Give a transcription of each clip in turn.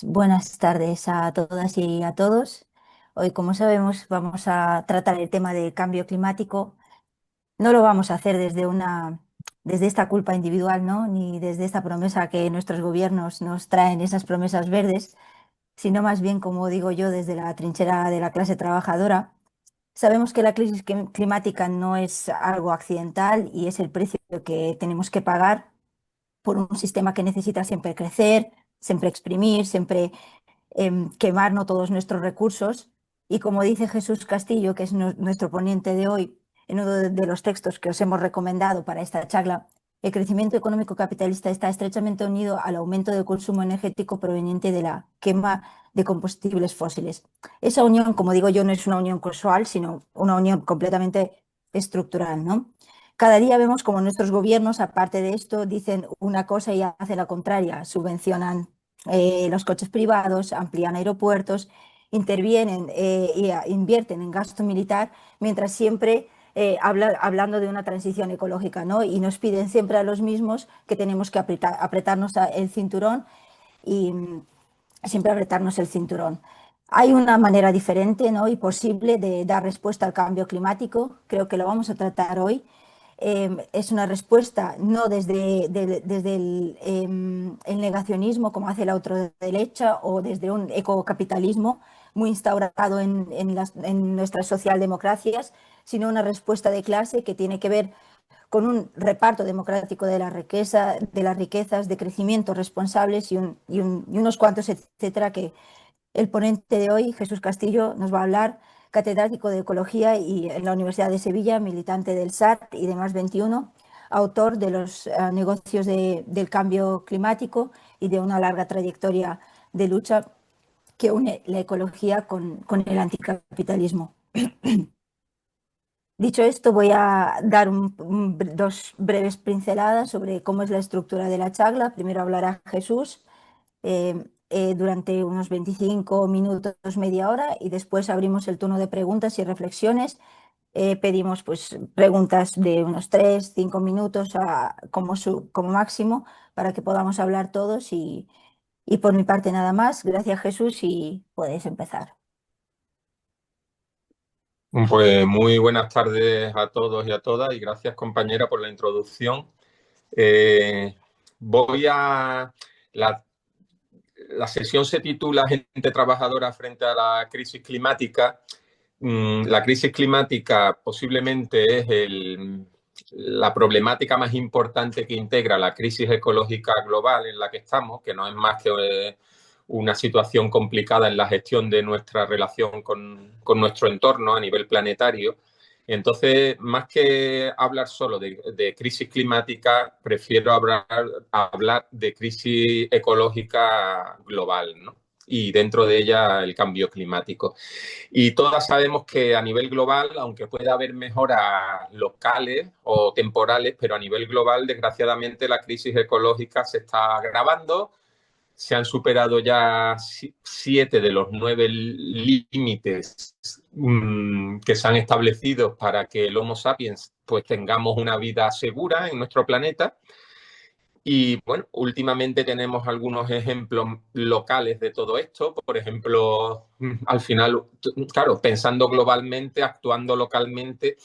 Buenas tardes a todas y a todos. Hoy, como sabemos, vamos a tratar el tema del cambio climático. No lo vamos a hacer desde esta culpa individual, ¿no? Ni desde esta promesa que nuestros gobiernos nos traen, esas promesas verdes, sino más bien, como digo yo, desde la trinchera de la clase trabajadora. Sabemos que la crisis climática no es algo accidental y es el precio que tenemos que pagar por un sistema que necesita siempre crecer, siempre exprimir, siempre quemar no todos nuestros recursos. Y como dice Jesús Castillo, que es nuestro ponente de hoy, en uno de los textos que os hemos recomendado para esta charla, el crecimiento económico capitalista está estrechamente unido al aumento del consumo energético proveniente de la quema de combustibles fósiles. Esa unión, como digo yo, no es una unión casual, sino una unión completamente estructural, ¿no? Cada día vemos como nuestros gobiernos, aparte de esto, dicen una cosa y hacen la contraria. Subvencionan los coches privados, amplían aeropuertos, intervienen invierten en gasto militar, mientras siempre hablando de una transición ecológica, ¿no? Y nos piden siempre a los mismos que tenemos que apretarnos el cinturón y siempre apretarnos el cinturón. Hay una manera diferente, ¿no? Y posible de dar respuesta al cambio climático. Creo que lo vamos a tratar hoy. Es una respuesta no desde el negacionismo, como hace la ultraderecha, o desde un ecocapitalismo muy instaurado en nuestras socialdemocracias, sino una respuesta de clase que tiene que ver con un reparto democrático de las riquezas, de crecimiento responsables y unos cuantos, etcétera, que el ponente de hoy, Jesús Castillo, nos va a hablar, catedrático de Ecología y en la Universidad de Sevilla, militante del SAT y de Más 21, autor de los negocios del cambio climático y de una larga trayectoria de lucha que une la ecología con el anticapitalismo. Dicho esto, voy a dar dos breves pinceladas sobre cómo es la estructura de la charla. Primero hablará Jesús durante unos 25 minutos, media hora, y después abrimos el turno de preguntas y reflexiones. Pedimos pues, preguntas de unos 3, 5 minutos como máximo para que podamos hablar todos y por mi parte nada más. Gracias Jesús y puedes empezar. Pues muy buenas tardes a todos y a todas y gracias compañera por la introducción. Eh, voy a... La, la sesión se titula Gente trabajadora frente a la crisis climática. La crisis climática posiblemente es la problemática más importante que integra la crisis ecológica global en la que estamos, que no es más que una situación complicada en la gestión de nuestra relación con nuestro entorno a nivel planetario. Entonces, más que hablar solo de crisis climática, prefiero hablar de crisis ecológica global, ¿no? Y dentro de ella el cambio climático. Y todas sabemos que a nivel global, aunque pueda haber mejoras locales o temporales, pero a nivel global, desgraciadamente, la crisis ecológica se está agravando. Se han superado ya 7 de los 9 límites que se han establecido para que el Homo sapiens pues tengamos una vida segura en nuestro planeta. Y bueno, últimamente tenemos algunos ejemplos locales de todo esto. Por ejemplo, al final, claro, pensando globalmente, actuando localmente,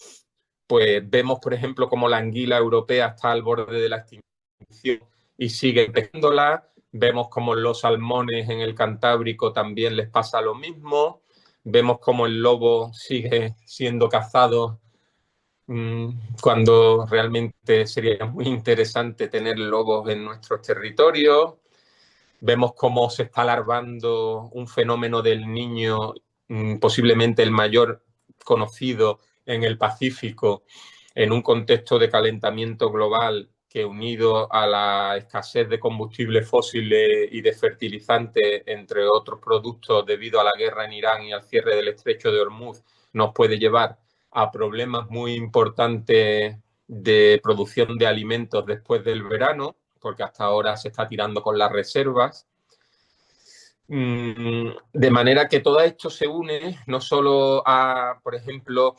pues vemos, por ejemplo, como la anguila europea está al borde de la extinción y sigue pescándola. Vemos como los salmones en el Cantábrico también les pasa lo mismo. Vemos como el lobo sigue siendo cazado cuando realmente sería muy interesante tener lobos en nuestros territorios. Vemos cómo se está larvando un fenómeno del niño, posiblemente el mayor conocido en el Pacífico, en un contexto de calentamiento global que unido a la escasez de combustibles fósiles y de fertilizantes, entre otros productos, debido a la guerra en Irán y al cierre del estrecho de Hormuz, nos puede llevar a problemas muy importantes de producción de alimentos después del verano, porque hasta ahora se está tirando con las reservas. De manera que todo esto se une no solo a, por ejemplo,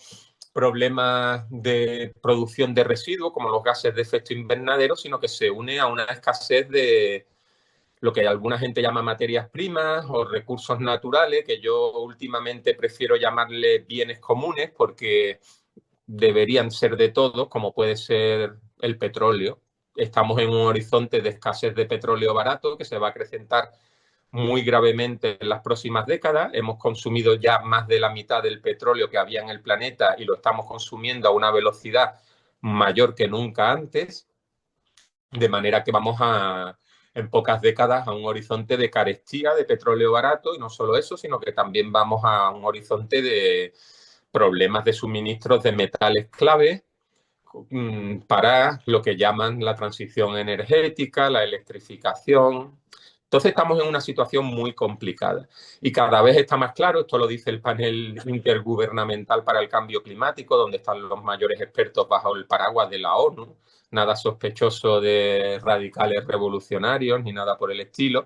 problemas de producción de residuos como los gases de efecto invernadero, sino que se une a una escasez lo que alguna gente llama materias primas o recursos naturales, que yo últimamente prefiero llamarle bienes comunes porque deberían ser de todos, como puede ser el petróleo. Estamos en un horizonte de escasez de petróleo barato que se va a acrecentar muy gravemente en las próximas décadas. Hemos consumido ya más de la mitad del petróleo que había en el planeta y lo estamos consumiendo a una velocidad mayor que nunca antes, de manera que vamos en pocas décadas a un horizonte de carestía de petróleo barato, y no solo eso, sino que también vamos a un horizonte de problemas de suministros de metales clave para lo que llaman la transición energética, la electrificación. Entonces estamos en una situación muy complicada y cada vez está más claro, esto lo dice el panel intergubernamental para el cambio climático, donde están los mayores expertos bajo el paraguas de la ONU, nada sospechoso de radicales revolucionarios ni nada por el estilo,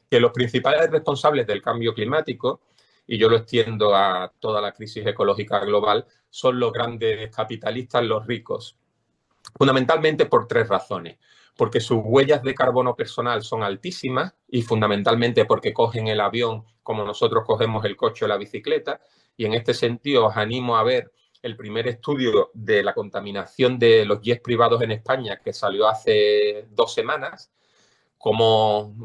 que los principales responsables del cambio climático, y yo lo extiendo a toda la crisis ecológica global, son los grandes capitalistas, los ricos, fundamentalmente por tres razones. Porque sus huellas de carbono personal son altísimas y fundamentalmente porque cogen el avión como nosotros cogemos el coche o la bicicleta. Y en este sentido os animo a ver el primer estudio de la contaminación de los jets privados en España, que salió hace 2 semanas, como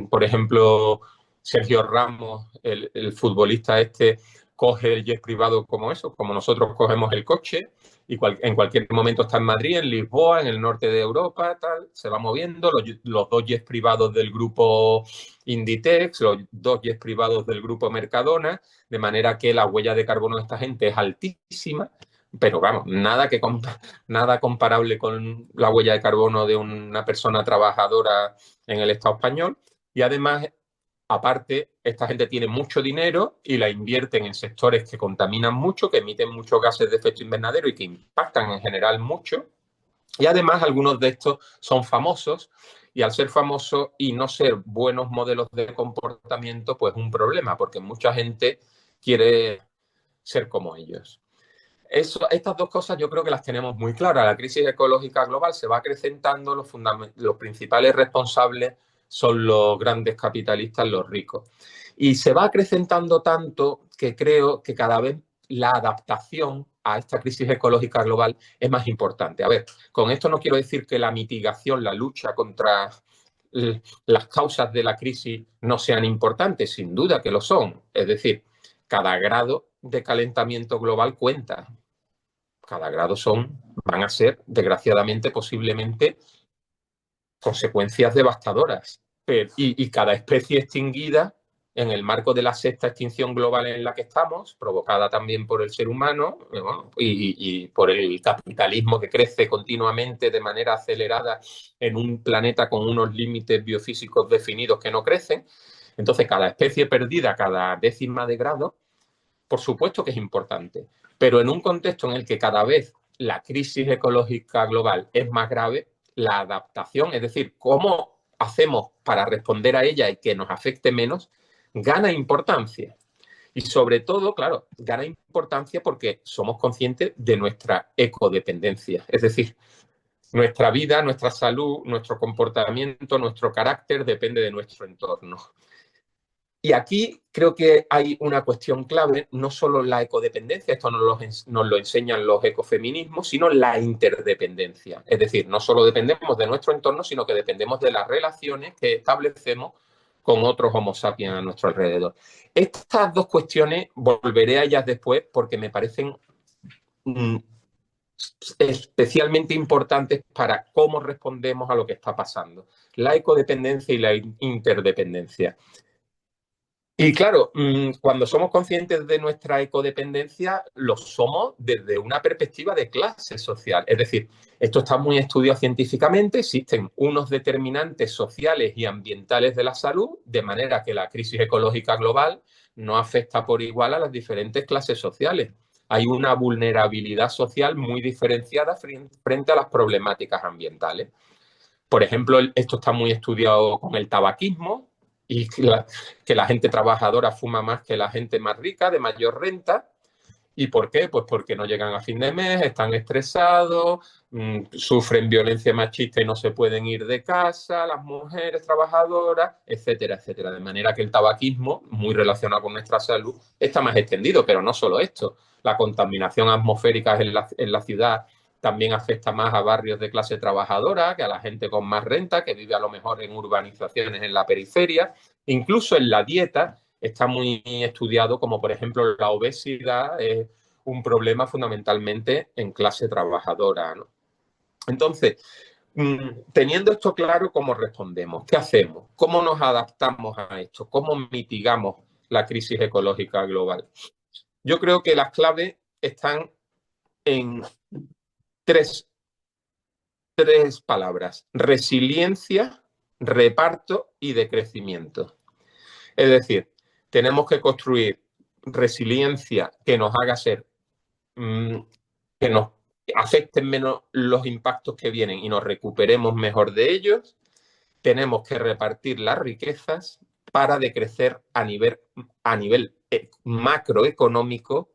por ejemplo Sergio Ramos, el futbolista este, coge el jet privado como eso, como nosotros cogemos el coche, y en cualquier momento está en Madrid, en Lisboa, en el norte de Europa, tal, se va moviendo. Los dos jets privados del grupo Inditex, los dos jets privados del grupo Mercadona, de manera que la huella de carbono de esta gente es altísima, pero vamos, nada comparable con la huella de carbono de una persona trabajadora en el Estado español. Y además, aparte, esta gente tiene mucho dinero y la invierten en sectores que contaminan mucho, que emiten muchos gases de efecto invernadero y que impactan en general mucho. Y además, algunos de estos son famosos, y al ser famosos y no ser buenos modelos de comportamiento, pues un problema, porque mucha gente quiere ser como ellos. Estas dos cosas yo creo que las tenemos muy claras. La crisis ecológica global se va acrecentando, los principales responsables son los grandes capitalistas, los ricos. Y se va acrecentando tanto que creo que cada vez la adaptación a esta crisis ecológica global es más importante. A ver, con esto no quiero decir que la mitigación, la lucha contra las causas de la crisis no sean importantes, sin duda que lo son. Es decir, cada grado de calentamiento global cuenta. Cada grado van a ser, desgraciadamente, posiblemente, consecuencias devastadoras. Y cada especie extinguida, en el marco de la sexta extinción global en la que estamos, provocada también por el ser humano, bueno, y por el capitalismo que crece continuamente de manera acelerada en un planeta con unos límites biofísicos definidos que no crecen. Entonces, cada especie perdida, cada décima de grado, por supuesto que es importante, pero en un contexto en el que cada vez la crisis ecológica global es más grave, la adaptación, es decir, cómo hacemos para responder a ella y que nos afecte menos, gana importancia. Y sobre todo, claro, gana importancia porque somos conscientes de nuestra ecodependencia. Es decir, nuestra vida, nuestra salud, nuestro comportamiento, nuestro carácter depende de nuestro entorno. Y aquí creo que hay una cuestión clave, no solo la ecodependencia, esto nos lo enseñan los ecofeminismos, sino la interdependencia. Es decir, no solo dependemos de nuestro entorno, sino que dependemos de las relaciones que establecemos con otros Homo sapiens a nuestro alrededor. Estas dos cuestiones volveré a ellas después porque me parecen especialmente importantes para cómo respondemos a lo que está pasando. La ecodependencia y la interdependencia. Y claro, cuando somos conscientes de nuestra ecodependencia, lo somos desde una perspectiva de clase social. Es decir, esto está muy estudiado científicamente, existen unos determinantes sociales y ambientales de la salud, de manera que la crisis ecológica global no afecta por igual a las diferentes clases sociales. Hay una vulnerabilidad social muy diferenciada frente a las problemáticas ambientales. Por ejemplo, esto está muy estudiado con el tabaquismo, y que la gente trabajadora fuma más que la gente más rica, de mayor renta, ¿Y por qué? Pues porque no llegan a fin de mes, están estresados, sufren violencia machista y no se pueden ir de casa, las mujeres trabajadoras, etcétera, etcétera. De manera que el tabaquismo, muy relacionado con nuestra salud, está más extendido, pero no solo esto. La contaminación atmosférica en la ciudad también afecta más a barrios de clase trabajadora, que a la gente con más renta, que vive a lo mejor en urbanizaciones en la periferia. Incluso en la dieta está muy estudiado, como por ejemplo la obesidad es un problema fundamentalmente en clase trabajadora, ¿no? Entonces, teniendo esto claro, ¿cómo respondemos? ¿Qué hacemos? ¿Cómo nos adaptamos a esto? ¿Cómo mitigamos la crisis ecológica global? Yo creo que las claves están en tres, tres palabras: resiliencia, reparto y decrecimiento. Es decir, tenemos que construir resiliencia que nos haga ser, que nos afecten menos los impactos que vienen y nos recuperemos mejor de ellos. Tenemos que repartir las riquezas para decrecer a nivel macroeconómico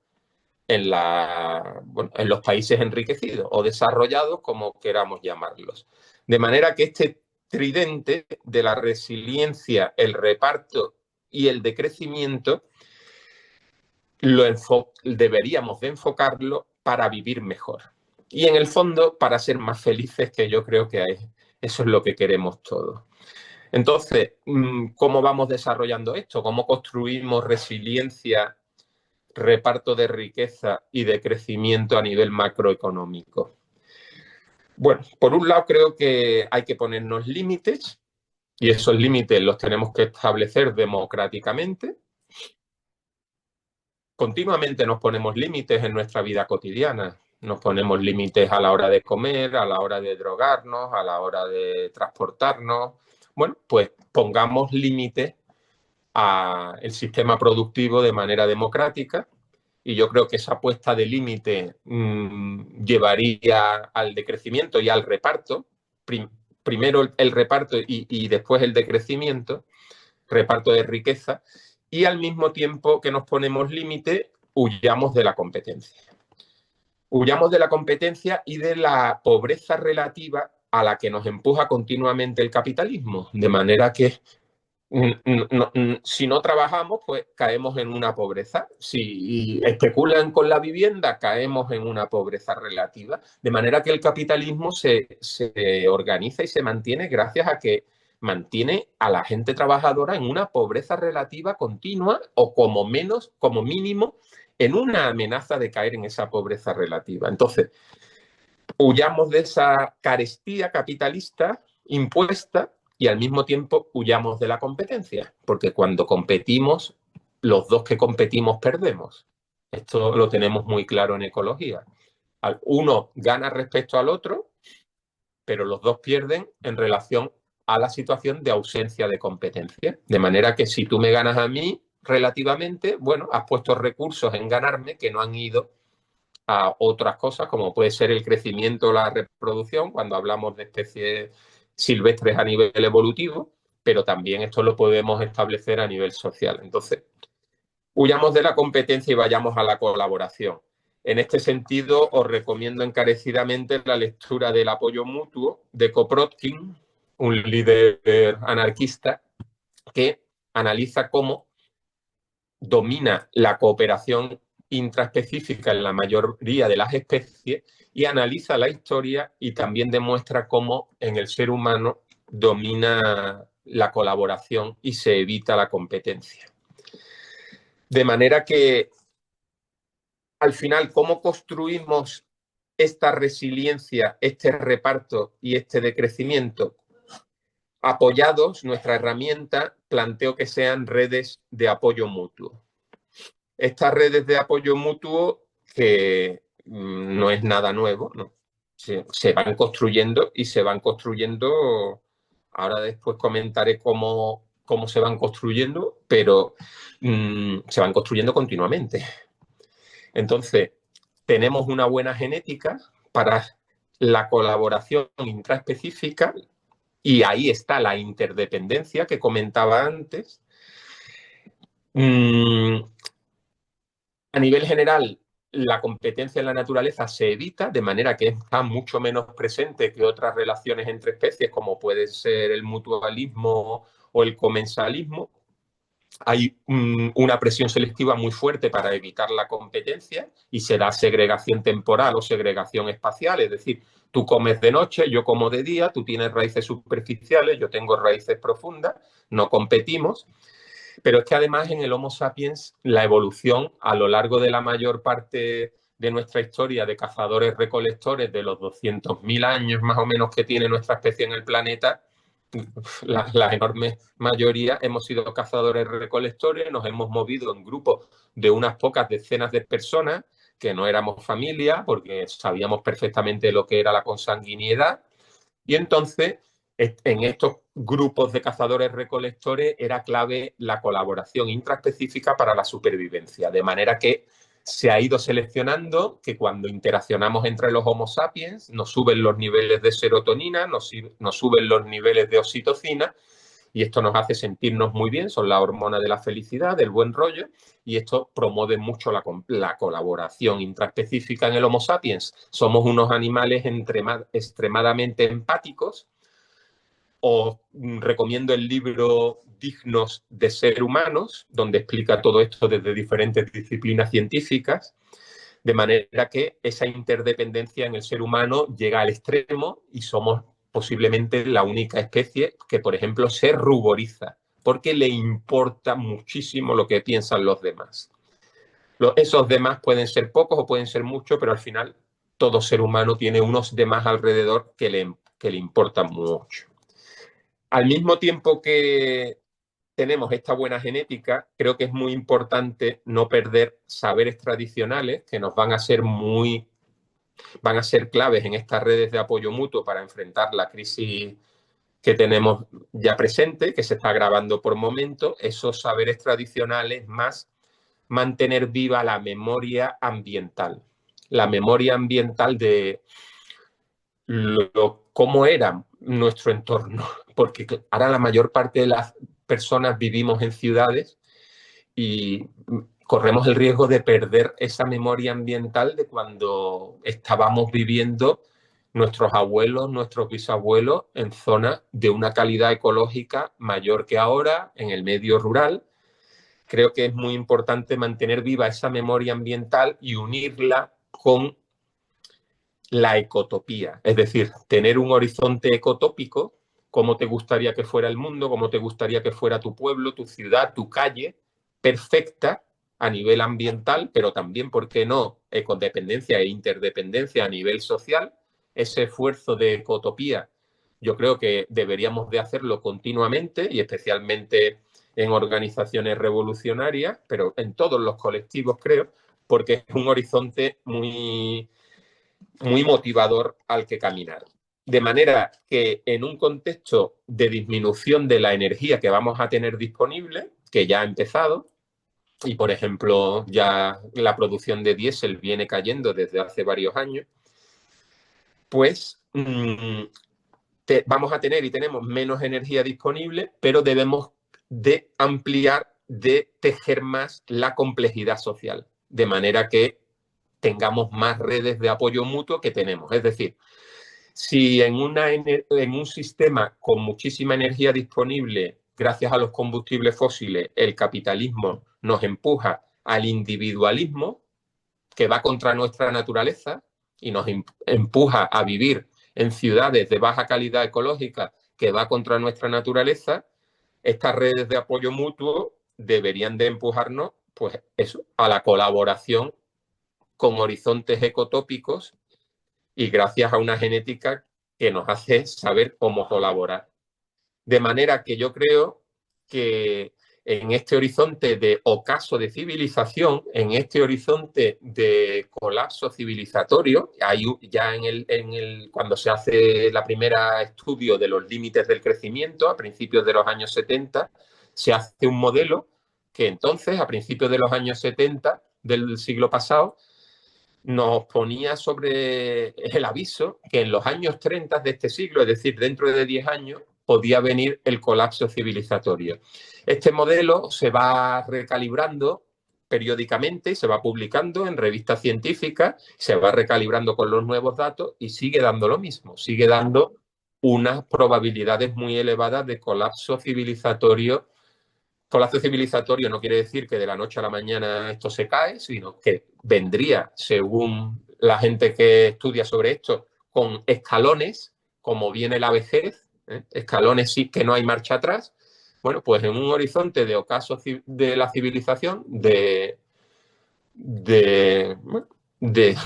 bueno, en los países enriquecidos o desarrollados, como queramos llamarlos. De manera que este tridente de la resiliencia, el reparto y el decrecimiento deberíamos de enfocarlo para vivir mejor. Y en el fondo, para ser más felices, que yo creo que eso es lo que queremos todos. Entonces, ¿cómo vamos desarrollando esto? ¿Cómo construimos resiliencia, reparto de riqueza y de crecimiento a nivel macroeconómico? Bueno, por un lado creo que hay que ponernos límites y esos límites los tenemos que establecer democráticamente. Continuamente nos ponemos límites en nuestra vida cotidiana. Nos ponemos límites a la hora de comer, a la hora de drogarnos, a la hora de transportarnos. Bueno, pues pongamos límites al sistema productivo de manera democrática y yo creo que esa puesta de límite llevaría al decrecimiento y al reparto. Primero el reparto y después el decrecimiento, reparto de riqueza, y al mismo tiempo que nos ponemos límite, huyamos de la competencia. Huyamos de la competencia y de la pobreza relativa a la que nos empuja continuamente el capitalismo, de manera que si no trabajamos, pues caemos en una pobreza. Si especulan con la vivienda, caemos en una pobreza relativa. De manera que el capitalismo se organiza y se mantiene gracias a que mantiene a la gente trabajadora en una pobreza relativa continua o como mínimo, en una amenaza de caer en esa pobreza relativa. Entonces, huyamos de esa carestía capitalista impuesta y al mismo tiempo huyamos de la competencia, porque cuando competimos, los dos que competimos perdemos. Esto lo tenemos muy claro en ecología. Uno gana respecto al otro, pero los dos pierden en relación a la situación de ausencia de competencia. De manera que si tú me ganas a mí relativamente, bueno, has puesto recursos en ganarme que no han ido a otras cosas, como puede ser el crecimiento o la reproducción, cuando hablamos de especies silvestres a nivel evolutivo, pero también esto lo podemos establecer a nivel social. Entonces, huyamos de la competencia y vayamos a la colaboración. En este sentido, os recomiendo encarecidamente la lectura del Apoyo Mutuo de Kropotkin, un líder anarquista que analiza cómo domina la cooperación intraespecífica en la mayoría de las especies y analiza la historia y también demuestra cómo en el ser humano domina la colaboración y se evita la competencia. De manera que, al final, ¿cómo construimos esta resiliencia, este reparto y este decrecimiento? Apoyados, nuestra herramienta, planteo que sean redes de apoyo mutuo. Estas redes de apoyo mutuo, que no es nada nuevo, ¿no? Se van construyendo y se van construyendo. Ahora después comentaré cómo se van construyendo, pero se van construyendo continuamente. Entonces, tenemos una buena genética para la colaboración intraespecífica y ahí está la interdependencia que comentaba antes. A nivel general, la competencia en la naturaleza se evita, de manera que está mucho menos presente que otras relaciones entre especies, como puede ser el mutualismo o el comensalismo. Hay una presión selectiva muy fuerte para evitar la competencia y se da segregación temporal o segregación espacial, es decir, tú comes de noche, yo como de día, tú tienes raíces superficiales, yo tengo raíces profundas, no competimos. Pero es que además en el Homo sapiens la evolución a lo largo de la mayor parte de nuestra historia de cazadores-recolectores, de los 200.000 años más o menos que tiene nuestra especie en el planeta, la enorme mayoría hemos sido cazadores-recolectores, nos hemos movido en grupos de unas pocas decenas de personas, que no éramos familia, porque sabíamos perfectamente lo que era la consanguinidad, y entonces en estos grupos de cazadores-recolectores era clave la colaboración intraespecífica para la supervivencia, de manera que se ha ido seleccionando que cuando interaccionamos entre los Homo sapiens nos suben los niveles de serotonina, nos suben los niveles de oxitocina, y esto nos hace sentirnos muy bien, son las hormonas de la felicidad, del buen rollo, y esto promueve mucho la colaboración intraespecífica en el Homo sapiens. Somos unos animales extremadamente empáticos. Os recomiendo el libro Dignos de ser humanos, donde explica todo esto desde diferentes disciplinas científicas, de manera que esa interdependencia en el ser humano llega al extremo y somos posiblemente la única especie que, por ejemplo, se ruboriza, porque le importa muchísimo lo que piensan los demás. Esos demás pueden ser pocos o pueden ser muchos, pero al final todo ser humano tiene unos demás alrededor que le importan mucho. Al mismo tiempo que tenemos esta buena genética, creo que es muy importante no perder saberes tradicionales que nos van a ser claves en estas redes de apoyo mutuo para enfrentar la crisis que tenemos ya presente, que se está agravando por momentos, esos saberes tradicionales más mantener viva la memoria ambiental de cómo era nuestro entorno, porque ahora la mayor parte de las personas vivimos en ciudades y corremos el riesgo de perder esa memoria ambiental de cuando estábamos viviendo nuestros abuelos, nuestros bisabuelos en zonas de una calidad ecológica mayor que ahora, en el medio rural. Creo que es muy importante mantener viva esa memoria ambiental y unirla con la ecotopía, es decir, tener un horizonte ecotópico, cómo te gustaría que fuera el mundo, cómo te gustaría que fuera tu pueblo, tu ciudad, tu calle, perfecta a nivel ambiental, pero también, ¿por qué no?, ecodependencia e interdependencia a nivel social. Ese esfuerzo de ecotopía yo creo que deberíamos de hacerlo continuamente y especialmente en organizaciones revolucionarias, pero en todos los colectivos creo, porque es un horizonte muy motivador al que caminar. De manera que en un contexto de disminución de la energía que vamos a tener disponible, que ya ha empezado, y por ejemplo ya la producción de diésel viene cayendo desde hace varios años, pues vamos a tener y tenemos menos energía disponible, pero debemos de ampliar, de tejer más la complejidad social, de manera que tengamos más redes de apoyo mutuo que tenemos. Es decir, si en un sistema con muchísima energía disponible, gracias a los combustibles fósiles, el capitalismo nos empuja al individualismo, que va contra nuestra naturaleza y nos empuja a vivir en ciudades de baja calidad ecológica, que va contra nuestra naturaleza, estas redes de apoyo mutuo deberían de empujarnos, pues eso, a la colaboración con horizontes ecotópicos y gracias a una genética que nos hace saber cómo colaborar. De manera que yo creo que en este horizonte de ocaso de civilización, en este horizonte de colapso civilizatorio, hay ya cuando se hace la primera estudio de los límites del crecimiento, a principios de los años 70, se hace un modelo que entonces, a principios de los años 70 del siglo pasado, nos ponía sobre el aviso que en los años 30 de este siglo, es decir, dentro de 10 años, podía venir el colapso civilizatorio. Este modelo se va recalibrando periódicamente, se va publicando en revistas científicas, se va recalibrando con los nuevos datos y sigue dando lo mismo, sigue dando unas probabilidades muy elevadas de colapso civilizatorio. Colapso civilizatorio no quiere decir que de la noche a la mañana esto se cae, sino que vendría, según la gente que estudia sobre esto, con escalones, como viene la vejez, escalones sí que no hay marcha atrás. Bueno, pues en un horizonte de ocaso de la civilización, de, de, de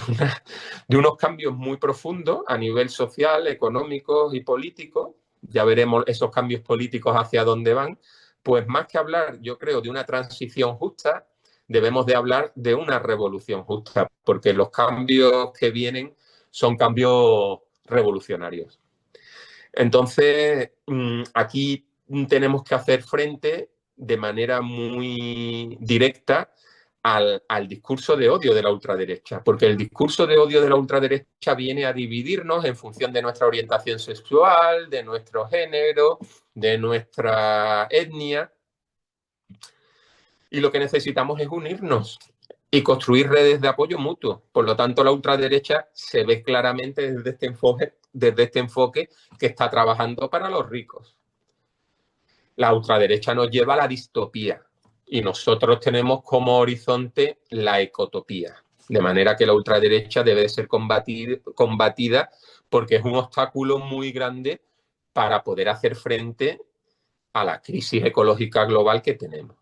unos cambios muy profundos a nivel social, económico y político. Ya veremos esos cambios políticos hacia dónde van. Pues más que hablar, yo creo, de una transición justa, debemos de hablar de una revolución justa, porque los cambios que vienen son cambios revolucionarios. Entonces, aquí tenemos que hacer frente de manera muy directa al discurso de odio de la ultraderecha, porque el discurso de odio de la ultraderecha viene a dividirnos en función de nuestra orientación sexual, de nuestro género, de nuestra etnia, y lo que necesitamos es unirnos y construir redes de apoyo mutuo. Por lo tanto, la ultraderecha se ve claramente desde este enfoque que está trabajando para los ricos. La ultraderecha nos lleva a la distopía y nosotros tenemos como horizonte la ecotopía. De manera que la ultraderecha debe ser combatida porque es un obstáculo muy grande para poder hacer frente a la crisis ecológica global que tenemos.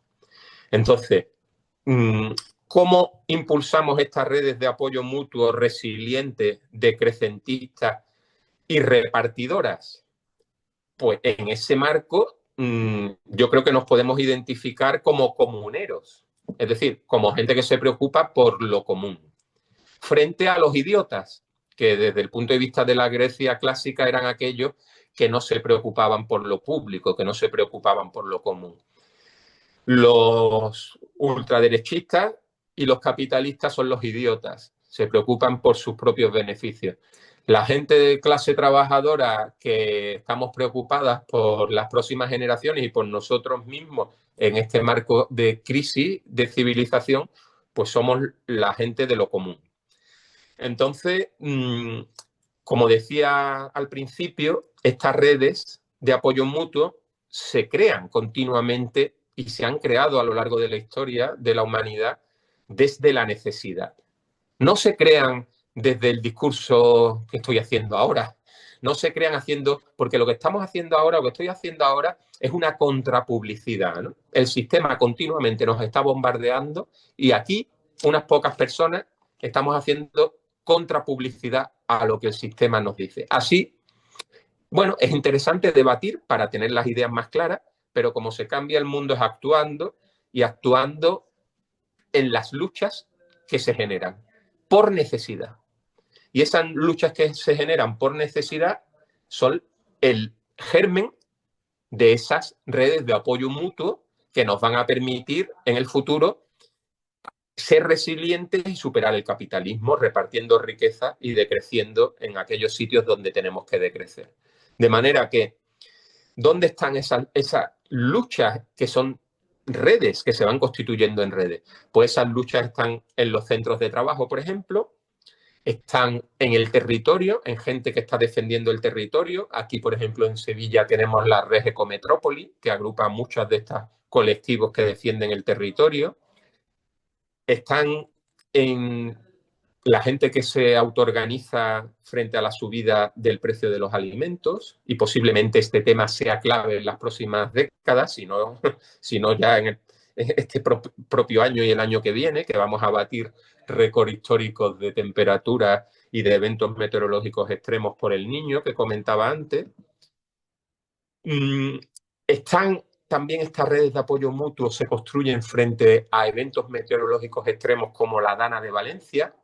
Entonces, ¿cómo impulsamos estas redes de apoyo mutuo resilientes, decrecentistas y repartidoras? Pues en ese marco yo creo que nos podemos identificar como comuneros, es decir, como gente que se preocupa por lo común, frente a los idiotas, que desde el punto de vista de la Grecia clásica eran aquellos que no se preocupaban por lo público, que no se preocupaban por lo común. Los ultraderechistas y los capitalistas son los idiotas, se preocupan por sus propios beneficios. La gente de clase trabajadora que estamos preocupadas por las próximas generaciones y por nosotros mismos en este marco de crisis de civilización, pues somos la gente de lo común. Entonces, como decía al principio, estas redes de apoyo mutuo se crean continuamente y se han creado a lo largo de la historia de la humanidad desde la necesidad. No se crean desde el discurso que estoy haciendo ahora. No se crean haciendo, porque lo que estamos haciendo ahora, lo que estoy haciendo ahora, es una contrapublicidad, ¿no? El sistema continuamente nos está bombardeando y aquí unas pocas personas estamos haciendo contrapublicidad a lo que el sistema nos dice. Así, bueno, es interesante debatir para tener las ideas más claras, pero como se cambia el mundo es actuando y actuando en las luchas que se generan por necesidad. Y esas luchas que se generan por necesidad son el germen de esas redes de apoyo mutuo que nos van a permitir en el futuro ser resilientes y superar el capitalismo, repartiendo riqueza y decreciendo en aquellos sitios donde tenemos que decrecer. De manera que, ¿dónde están esas luchas que son redes, que se van constituyendo en redes? Pues esas luchas están en los centros de trabajo, por ejemplo, están en el territorio, en gente que está defendiendo el territorio. Aquí, por ejemplo, en Sevilla tenemos la red Ecometrópoli, que agrupa muchos de estos colectivos que defienden el territorio. Están en la gente que se autoorganiza frente a la subida del precio de los alimentos, y posiblemente este tema sea clave en las próximas décadas, si no ya en este propio año y el año que viene, que vamos a batir récord históricos de temperatura y de eventos meteorológicos extremos por el Niño que comentaba antes. Están también estas redes de apoyo mutuo se construyen frente a eventos meteorológicos extremos como la Dana de Valencia,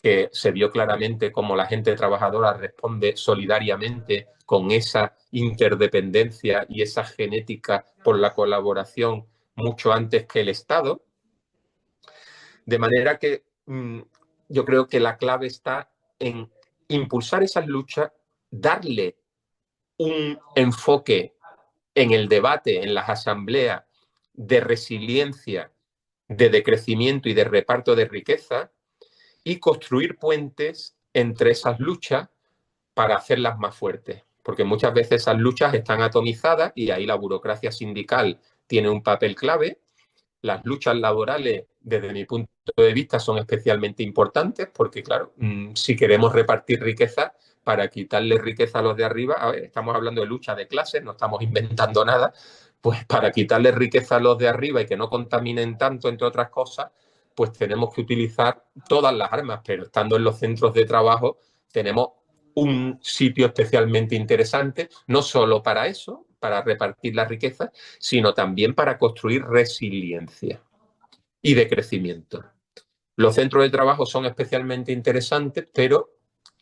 que se vio claramente cómo la gente trabajadora responde solidariamente con esa interdependencia y esa genética por la colaboración mucho antes que el Estado. De manera que yo creo que la clave está en impulsar esas luchas, darle un enfoque en el debate, en las asambleas, de resiliencia de decrecimiento y de reparto de riqueza y construir puentes entre esas luchas para hacerlas más fuertes. Porque muchas veces esas luchas están atomizadas y ahí la burocracia sindical tiene un papel clave. Las luchas laborales, desde mi punto de vista, son especialmente importantes porque, claro, si queremos repartir riqueza, para quitarle riqueza a los de arriba, a ver, estamos hablando de lucha de clases, no estamos inventando nada, pues para quitarle riqueza a los de arriba y que no contaminen tanto, entre otras cosas, pues tenemos que utilizar todas las armas, pero estando en los centros de trabajo tenemos un sitio especialmente interesante, no solo para eso, para repartir la riqueza, sino también para construir resiliencia y de crecimiento. Los centros de trabajo son especialmente interesantes, pero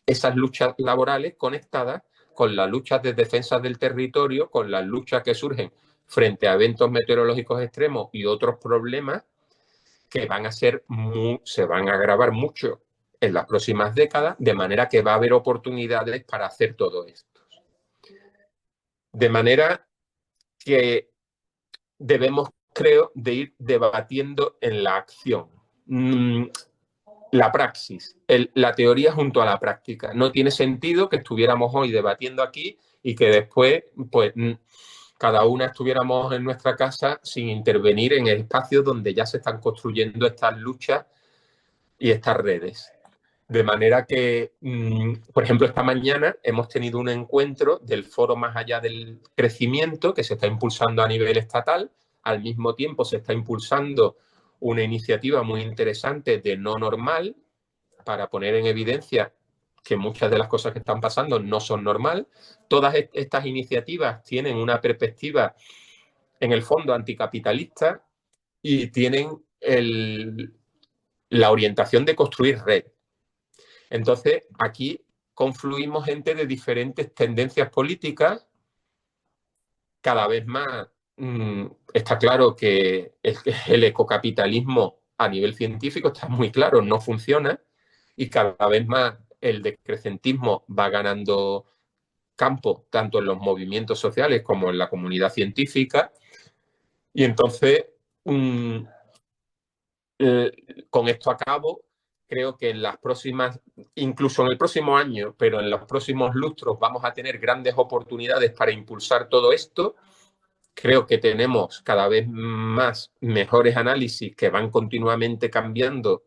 esas luchas laborales conectadas con las luchas de defensa del territorio, con las luchas que surgen frente a eventos meteorológicos extremos y otros problemas que van a ser se van a agravar mucho en las próximas décadas, de manera que va a haber oportunidades para hacer todo esto. De manera que debemos, creo, de ir debatiendo en la acción. La praxis, la teoría junto a la práctica. No tiene sentido que estuviéramos hoy debatiendo aquí y que después, pues, cada una estuviéramos en nuestra casa sin intervenir en espacios donde ya se están construyendo estas luchas y estas redes. De manera que, por ejemplo, esta mañana hemos tenido un encuentro del Foro Más Allá del Crecimiento que se está impulsando a nivel estatal. Al mismo tiempo se está impulsando una iniciativa muy interesante de no normal para poner en evidencia que muchas de las cosas que están pasando no son normal. Todas estas iniciativas tienen una perspectiva, en el fondo, anticapitalista y tienen la orientación de construir red. Entonces, aquí confluimos gente de diferentes tendencias políticas. Cada vez más está claro que el ecocapitalismo a nivel científico está muy claro, no funciona, y cada vez más el decrecentismo va ganando campo tanto en los movimientos sociales como en la comunidad científica. Y entonces, con esto acabo. Creo que en las próximas, incluso en el próximo año, pero en los próximos lustros vamos a tener grandes oportunidades para impulsar todo esto. Creo que tenemos cada vez más mejores análisis que van continuamente cambiando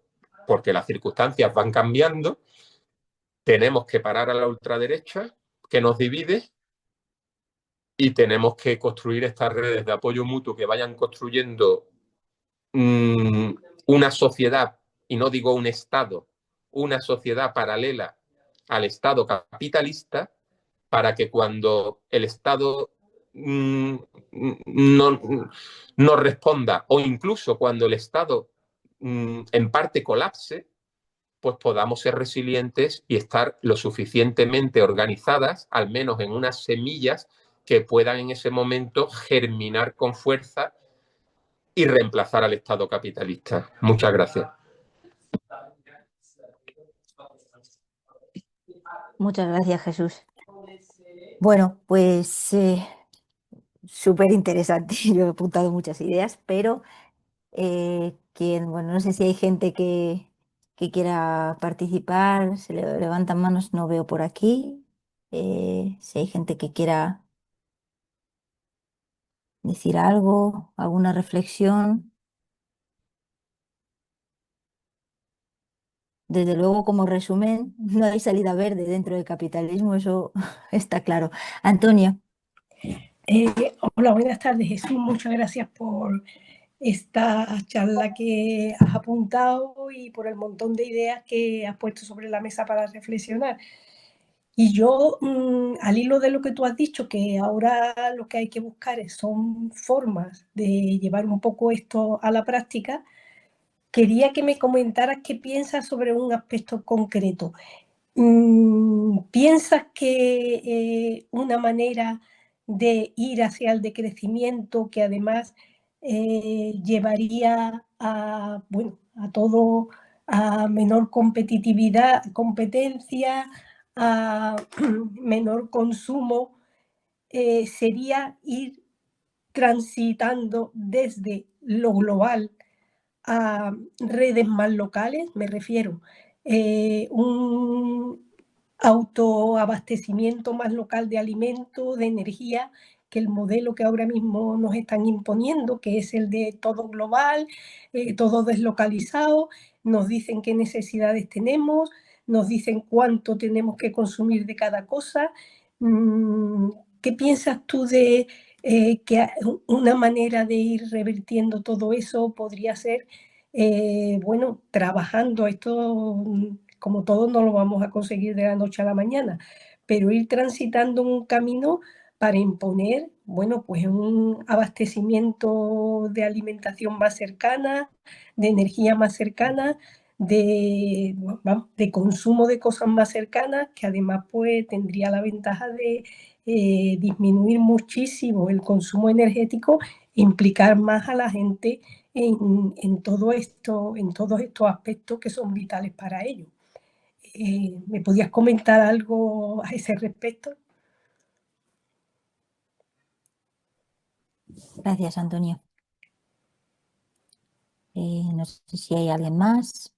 porque las circunstancias van cambiando. Tenemos que parar a la ultraderecha que nos divide y tenemos que construir estas redes de apoyo mutuo que vayan construyendo una sociedad, y no digo un Estado, una sociedad paralela al Estado capitalista, para que cuando el Estado no responda, o incluso cuando el Estado en parte colapse, pues podamos ser resilientes y estar lo suficientemente organizadas, al menos en unas semillas que puedan en ese momento germinar con fuerza y reemplazar al Estado capitalista. Muchas gracias. Muchas gracias, Jesús. Bueno, pues súper interesante. Yo he apuntado muchas ideas, pero bueno, no sé si hay gente que quiera participar, se levantan manos, no veo por aquí. Si hay gente que quiera decir algo, alguna reflexión. Desde luego, como resumen, no hay salida verde dentro del capitalismo, eso está claro. Antonio. Hola, buenas tardes, Jesús. Muchas gracias por esta charla que has apuntado y por el montón de ideas que has puesto sobre la mesa para reflexionar. Y yo, al hilo de lo que tú has dicho, que ahora lo que hay que buscar son formas de llevar un poco esto a la práctica, quería que me comentaras qué piensas sobre un aspecto concreto. ¿Piensas que una manera de ir hacia el decrecimiento, que además llevaría a, bueno, a todo, a menor competitividad, competencia, a menor consumo, sería ir transitando desde lo global a redes más locales, me refiero, un autoabastecimiento más local de alimentos, de energía, que el modelo que ahora mismo nos están imponiendo, que es el de todo global, todo deslocalizado, nos dicen qué necesidades tenemos, nos dicen cuánto tenemos que consumir de cada cosa. ¿Qué piensas tú de que una manera de ir revirtiendo todo eso podría ser, bueno, trabajando esto, como todos no lo vamos a conseguir de la noche a la mañana, pero ir transitando un camino para imponer, bueno, pues un abastecimiento de alimentación más cercana, de energía más cercana, de consumo de cosas más cercanas, que además pues tendría la ventaja de disminuir muchísimo el consumo energético, implicar más a la gente en todo esto, en todos estos aspectos que son vitales para ellos. ¿Me podías comentar algo a ese respecto? Gracias, Antonio. No sé si hay alguien más.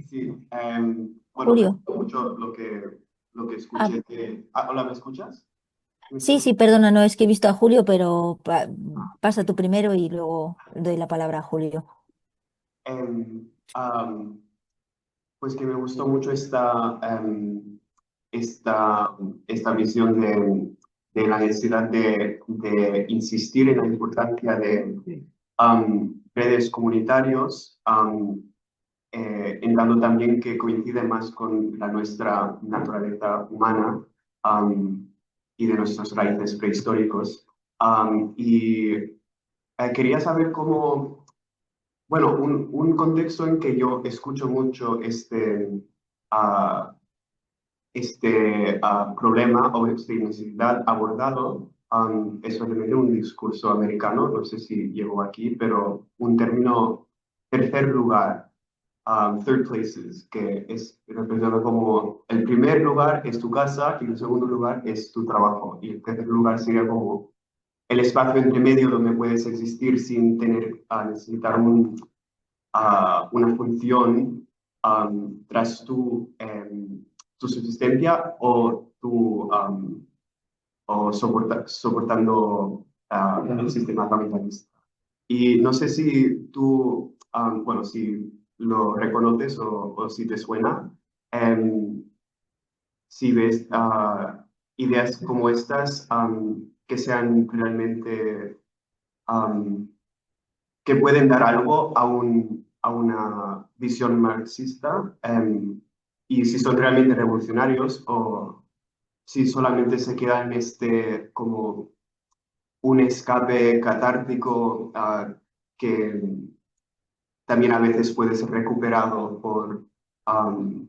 Sí, bueno, me Julio. gustó mucho lo que Ah, escuché de... hola, ¿me escuchas? ¿Me sí, escuchas? sí, perdona, no es que he visto a Julio, pero pasa tú primero y luego doy la palabra a Julio. Em, am, pues que me gustó mucho esta visión de la necesidad de insistir en la importancia de redes comunitarios, en dado también que coincide más con la nuestra naturaleza humana, am, y de nuestros raíces prehistóricos. Quería saber cómo, bueno, un contexto en que yo escucho mucho ah, problema o esta necesidad abordado, es obviamente un discurso americano, no sé si llegó aquí, pero un término tercer lugar, third places, que es representado como el primer lugar es tu casa y el segundo lugar es tu trabajo y el tercer lugar sería como el espacio entre medio donde puedes existir sin tener necesitar una función tras tu subsistencia o soportando el sistema capitalista. Y no sé si tú, bueno, si lo reconoces o si te suena, em, si ves ideas como estas que sean realmente, am, que pueden dar algo a una visión marxista, y si son realmente revolucionarios o si solamente se quedan en como un escape catártico, que también a veces puede ser recuperado por um,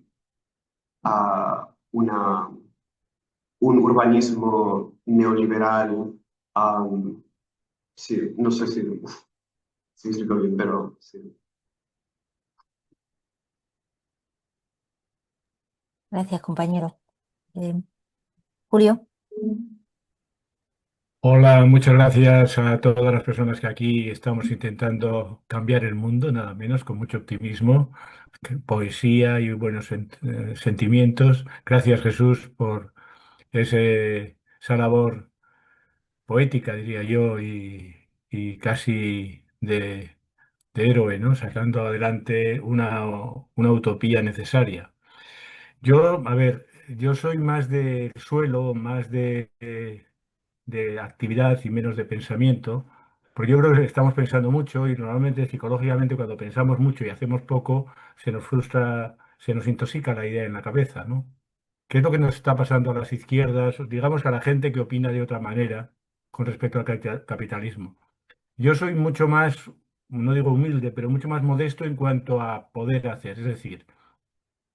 una, un urbanismo neoliberal. Sí, no sé si explico bien, pero sí. Gracias, compañero. Julio. Hola, muchas gracias a todas las personas que aquí estamos intentando cambiar el mundo, nada menos, con mucho optimismo, poesía y buenos sentimientos. Gracias, Jesús, por esa labor poética, diría yo, y casi de héroe, ¿no? Sacando adelante una utopía necesaria. Yo, a ver, yo soy más de suelo, más de actividad y menos de pensamiento, porque yo creo que estamos pensando mucho y normalmente psicológicamente cuando pensamos mucho y hacemos poco, se nos frustra, se nos intoxica la idea en la cabeza, ¿no? ¿Qué es lo que nos está pasando a las izquierdas, digamos a la gente que opina de otra manera con respecto al capitalismo? Yo soy mucho más, no digo humilde, pero mucho más modesto en cuanto a poder hacer, es decir,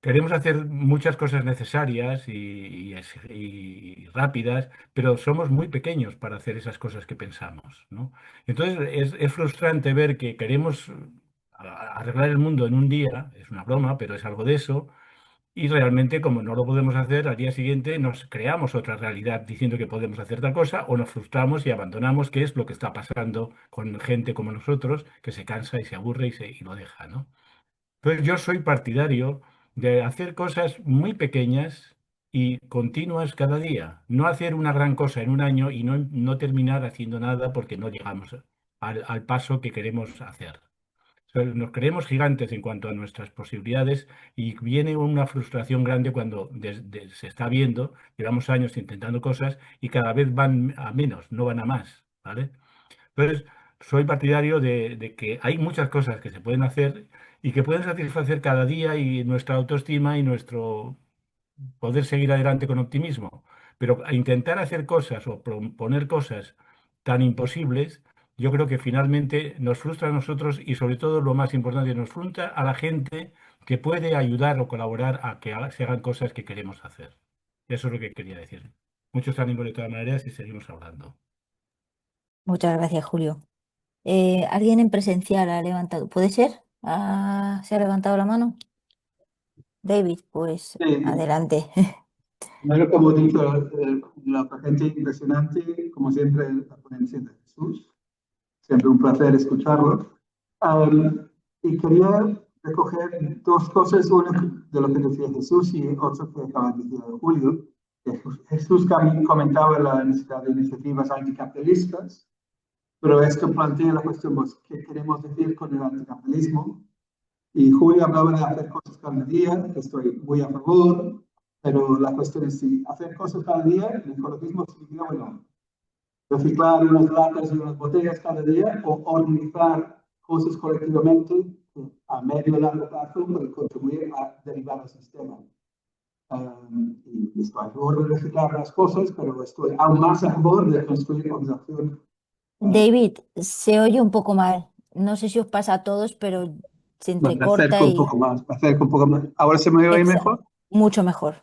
queremos hacer muchas cosas necesarias y rápidas, pero somos muy pequeños para hacer esas cosas que pensamos, ¿no? Entonces es frustrante ver que queremos arreglar el mundo en un día, es una broma, pero es algo de eso, Y realmente, como no lo podemos hacer, al día siguiente nos creamos otra realidad diciendo que podemos hacer tal cosa o nos frustramos y abandonamos, que es lo que está pasando con gente como nosotros, que se cansa y se aburre y lo deja, ¿no? Entonces yo soy partidario de hacer cosas muy pequeñas y continuas cada día. No hacer una gran cosa en un año y no terminar haciendo nada porque no llegamos al paso que queremos hacer. O sea, nos creemos gigantes en cuanto a nuestras posibilidades y viene una frustración grande cuando se está viendo, llevamos años intentando cosas y cada vez van a menos, no van a más, ¿vale? Entonces, soy partidario de que hay muchas cosas que se pueden hacer y que pueden satisfacer cada día y nuestra autoestima y nuestro poder seguir adelante con optimismo. Pero a intentar hacer cosas o proponer cosas tan imposibles, yo creo que finalmente nos frustra a nosotros y sobre todo lo más importante, nos frustra a la gente que puede ayudar o colaborar a que se hagan cosas que queremos hacer. Eso es lo que quería decir. Muchos ánimos de todas maneras y seguimos hablando. Muchas gracias, Julio. ¿Alguien en presencial ha levantado? ¿Puede ser? ¿Se ha levantado la mano? David, pues Sí, adelante. primero, como he dicho, la gente impresionante, como siempre, la ponencia de Jesús. Siempre un placer escucharlo. Am, y quería recoger dos cosas, una de lo que decía Jesús y otra que acaba de decir Julio. Jesús también comentaba la necesidad de iniciativas anticapitalistas, pero esto plantea la cuestión, pues, ¿qué queremos decir con el anticapitalismo? Y Julio hablaba de hacer cosas cada día, que estoy muy a favor, pero la cuestión es si hacer cosas cada día, el ecologismo significa, bueno, reciclar unas latas y unas botellas cada día o organizar cosas colectivamente que a medio y largo plazo pueden contribuir a derivar el sistema. Y estoy a favor de reciclar las cosas, pero estoy aún más a favor de construir organización. David, se oye un poco mal. No sé si os pasa a todos, pero se Bueno, me entrecorta acerco un y poco más, me acerco un poco más. ¿Ahora se me oye mejor? mucho mejor.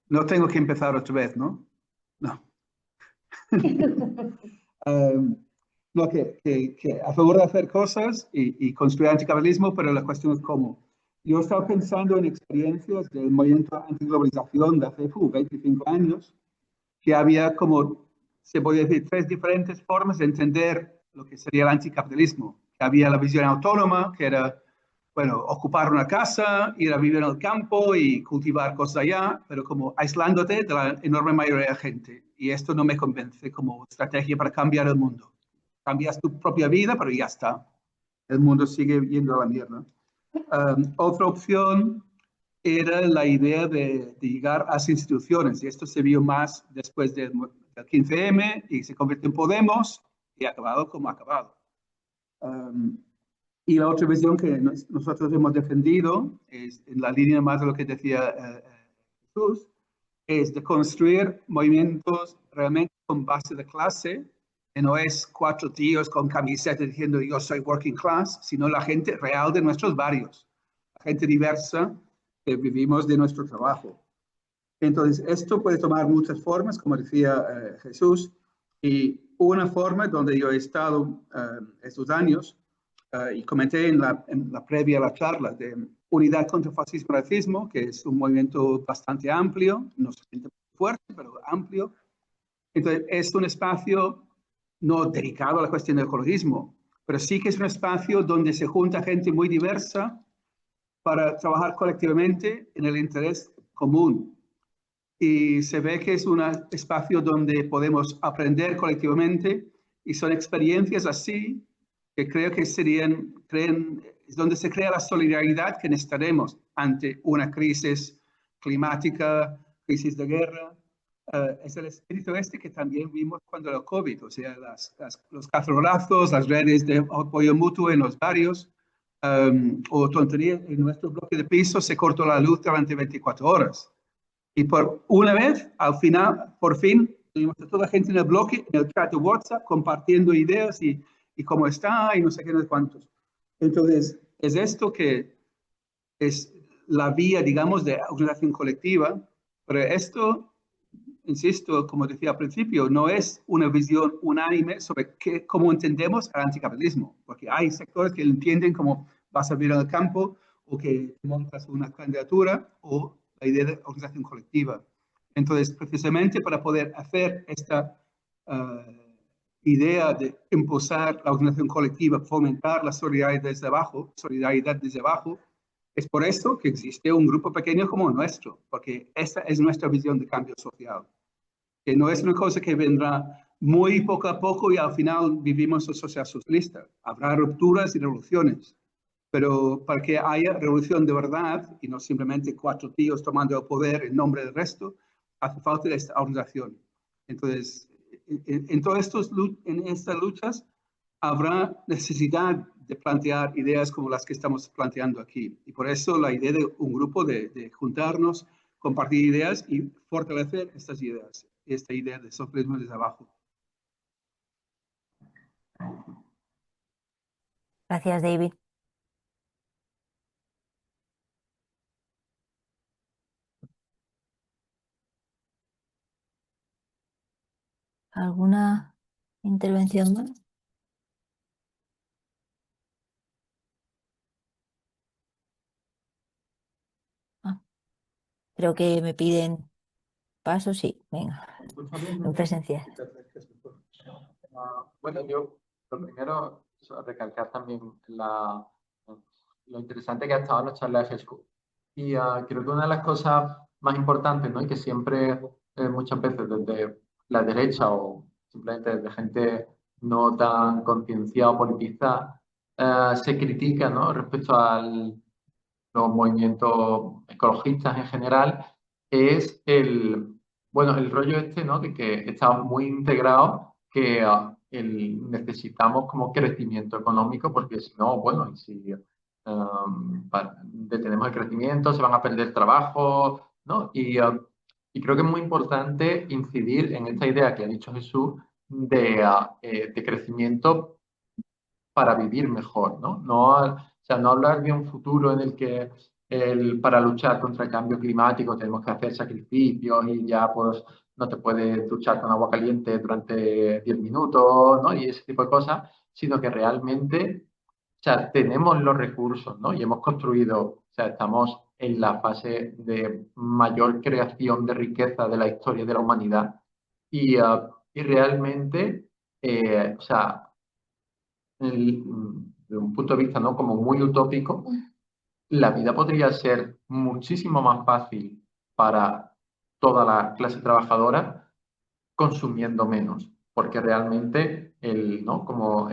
No tengo que empezar otra vez, ¿no? No. Um, no, que a favor de hacer cosas y construir anticapitalismo, pero la cuestión es cómo. Yo estaba pensando en experiencias del movimiento antiglobalización de hace 25 años, que había como, se podría decir, tres diferentes formas de entender lo que sería el anticapitalismo. Que había la visión autónoma, que era, bueno, ocupar una casa, ir a vivir en el campo y cultivar cosas allá, pero como aislándote de la enorme mayoría de la gente. Y esto no me convence como estrategia para cambiar el mundo. Cambias tu propia vida, pero ya está. El mundo sigue yendo a la mierda. Otra opción era la idea de llegar a las instituciones, y esto se vio más después del 15M y se convirtió en Podemos y ha acabado como ha acabado. Y la otra visión que nosotros hemos defendido, es en la línea más de lo que decía Jesús, es de construir movimientos realmente con base de clase, que no es cuatro tíos con camisetas diciendo yo soy working class, sino la gente real de nuestros barrios, la gente diversa que vivimos de nuestro trabajo. Entonces, esto puede tomar muchas formas, como decía Jesús, y una forma donde yo he estado estos años, y comenté en la previa a la charla de Unidad contra Fascismo y Racismo, que es un movimiento bastante amplio, no se siente fuerte, pero amplio. Entonces, es un espacio no dedicado a la cuestión del ecologismo, pero sí que es un espacio donde se junta gente muy diversa para trabajar colectivamente en el interés común. Y se ve que es un espacio donde podemos aprender colectivamente y son experiencias así que creo que es donde se crea la solidaridad que necesitaremos ante una crisis climática, crisis de guerra. Es el espíritu este que también vimos cuando el COVID, o sea, los cacerolazos, las redes de apoyo mutuo en los barrios, o tontería, en nuestro bloque de piso se cortó la luz durante 24 horas. Y por una vez, al final, por fin, tuvimos a toda la gente en el bloque, en el chat de WhatsApp, compartiendo ideas y cómo está y no sé qué, no sé cuántos. Entonces, es esto que es la vía, digamos, de organización colectiva, pero esto, insisto, como decía al principio, no es una visión unánime sobre cómo entendemos el anticapitalismo, porque hay sectores que lo entienden como vas a vivir en el campo o que montas una candidatura o la idea de organización colectiva. Entonces, precisamente para poder hacer esta idea de impulsar la organización colectiva, fomentar la solidaridad desde abajo, es por eso que existe un grupo pequeño como el nuestro, porque esta es nuestra visión de cambio social, que no es una cosa que vendrá muy poco a poco y al final vivimos en sociedad socialista. Habrá rupturas y revoluciones, pero para que haya revolución de verdad y no simplemente cuatro tíos tomando el poder en nombre del resto, hace falta esta organización. Entonces, en estas luchas habrá necesidad de plantear ideas como las que estamos planteando aquí. Y por eso la idea de un grupo de juntarnos, compartir ideas y fortalecer estas ideas, esta idea de socialismo desde abajo. Gracias, David. ¿Alguna intervención más? Ah, creo que me piden paso, sí, venga, en presencia. Bueno, yo lo primero recalcar también lo interesante que ha estado la charla de Jesús. Y creo que una de las cosas más importantes, ¿no? Y que siempre, muchas veces desde la derecha o simplemente desde gente no tan concienciada o politizada, se critica, ¿no? Respecto a los movimientos ecologistas en general, es bueno, el rollo este, ¿no? De que estamos muy integrados, que necesitamos como crecimiento económico, porque si no, bueno, y si detenemos el crecimiento, se van a perder trabajo, ¿no? Y creo que es muy importante incidir en esta idea que ha dicho Jesús de crecimiento para vivir mejor, ¿no? O sea, no hablar de un futuro en el que para luchar contra el cambio climático tenemos que hacer sacrificios y ya pues no te puedes duchar con agua caliente durante 10 minutos, ¿no? Y ese tipo de cosas, sino que realmente, o sea, tenemos los recursos, ¿no? Y hemos construido, o sea, estamos en la fase de mayor creación de riqueza de la historia de la humanidad y realmente, o sea, de un punto de vista, ¿no? Como muy utópico, la vida podría ser muchísimo más fácil para toda la clase trabajadora consumiendo menos, porque realmente ¿no? Como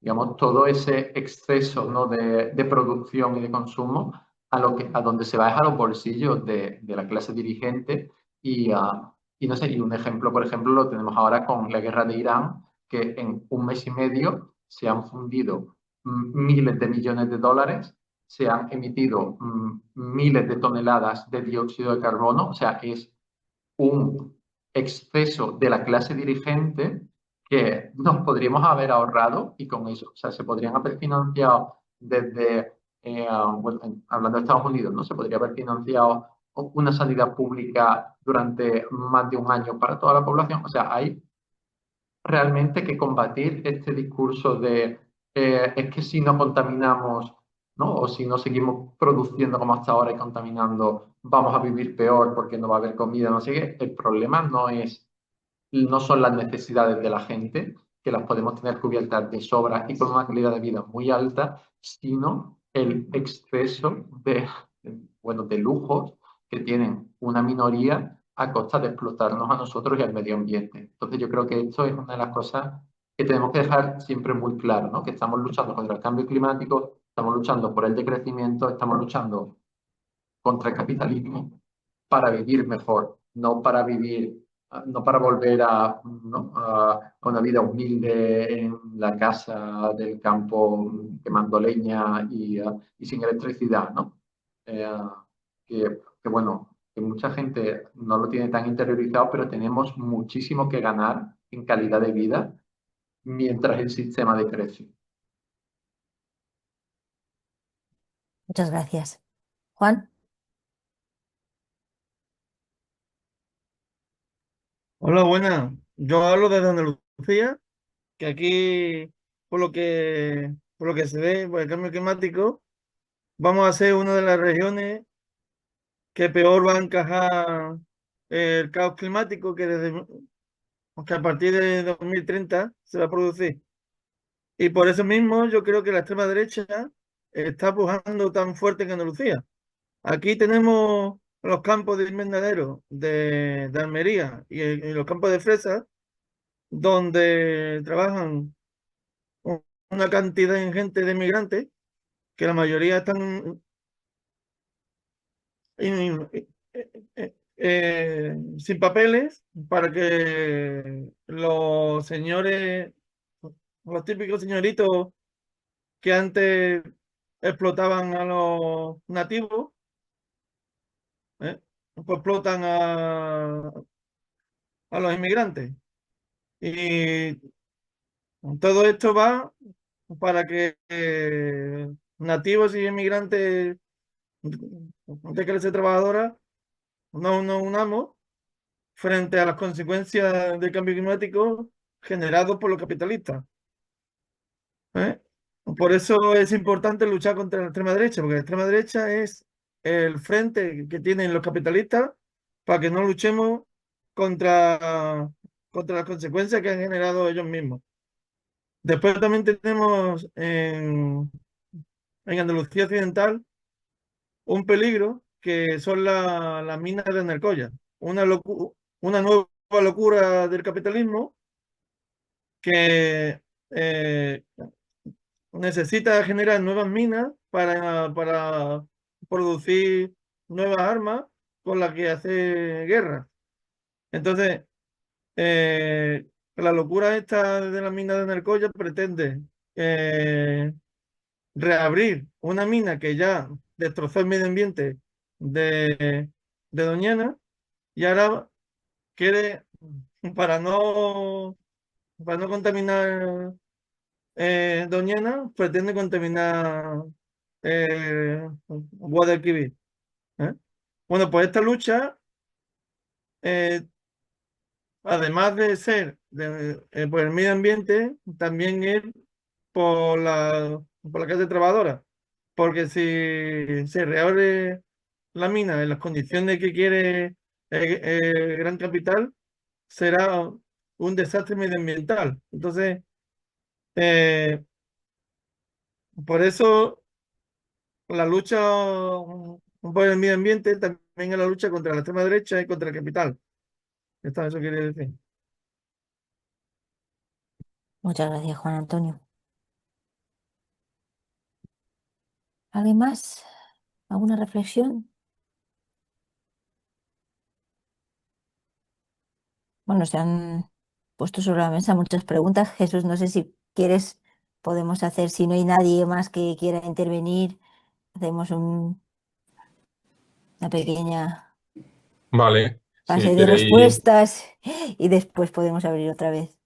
digamos, todo ese exceso, ¿no? de producción y de consumo a donde se va es a los bolsillos de la clase dirigente y no sé, y un ejemplo, por ejemplo, lo tenemos ahora con la guerra de Irán, que en un mes y medio se han fundido miles de millones de dólares, se han emitido miles de toneladas de dióxido de carbono, o sea, es un exceso de la clase dirigente que nos podríamos haber ahorrado y con eso, o sea, se podrían haber financiado desde, bueno, hablando de Estados Unidos, ¿no? Se podría haber financiado una sanidad pública durante más de un año para toda la población. O sea, hay realmente que combatir este discurso de es que si no contaminamos, ¿no? O si no seguimos produciendo como hasta ahora y contaminando, vamos a vivir peor porque no va a haber comida, no sé qué. El problema no son las necesidades de la gente, que las podemos tener cubiertas de sobra y con una calidad de vida muy alta, sino el exceso bueno, de lujos que tienen una minoría a costa de explotarnos a nosotros y al medio ambiente. Entonces yo creo que esto es una de las cosas que tenemos que dejar siempre muy claro, ¿no? Que estamos luchando contra el cambio climático, estamos luchando por el decrecimiento, estamos luchando contra el capitalismo para vivir mejor, no para vivir, no para volver ¿no? a una vida humilde en la casa del campo quemando leña y sin electricidad, ¿no? Eh, que bueno, que mucha gente no lo tiene tan interiorizado, pero tenemos muchísimo que ganar en calidad de vida mientras el sistema decrece. Muchas gracias. Juan. Hola, buenas. Yo hablo desde Andalucía, que aquí, por lo que se ve, por el cambio climático, vamos a ser una de las regiones que peor va a encajar el caos climático que a partir de 2030 se va a producir. Y por eso mismo yo creo que la extrema derecha está pujando tan fuerte en Andalucía. Aquí tenemos los campos de invernadero de Almería y los campos de fresas, donde trabajan una cantidad ingente de migrantes, que la mayoría están sin papeles, para que los señores, los típicos señoritos que antes explotaban a los nativos, ¿eh? Pues explotan a los inmigrantes. Y todo esto va para que nativos y inmigrantes de clase trabajadora no nos unamos frente a las consecuencias del cambio climático generados por los capitalistas, ¿eh? Por eso es importante luchar contra la extrema derecha, porque la extrema derecha es el frente que tienen los capitalistas para que no luchemos contra las consecuencias que han generado ellos mismos. Después también tenemos en Andalucía Occidental un peligro que son las minas de Nercoya, una nueva locura del capitalismo que eh, necesita generar nuevas minas para producir nuevas armas con las que hace guerra. Entonces, la locura esta de las minas de Nercoya pretende reabrir una mina que ya destrozó el medio ambiente de Doñana, y ahora quiere, para no contaminar Doñana, pretende contaminar Guadalquivir, ¿eh? Bueno, pues esta lucha, eh, además de ser por el medio ambiente, también es por la clase trabajadora. Porque si se reabre la mina en las condiciones que quiere Gran Capital, será un desastre medioambiental. Entonces, eh, por eso la lucha por el medio ambiente también es la lucha contra la extrema derecha y contra el capital. Eso quiere decir. Muchas gracias, Juan Antonio. ¿Alguien más? ¿Alguna reflexión? Bueno, se han puesto sobre la mesa muchas preguntas. Jesús, no sé si quieres, podemos hacer, si no hay nadie más que quiera intervenir, hacemos una pequeña Vale, fase si de queréis. respuestas y después podemos abrir otra vez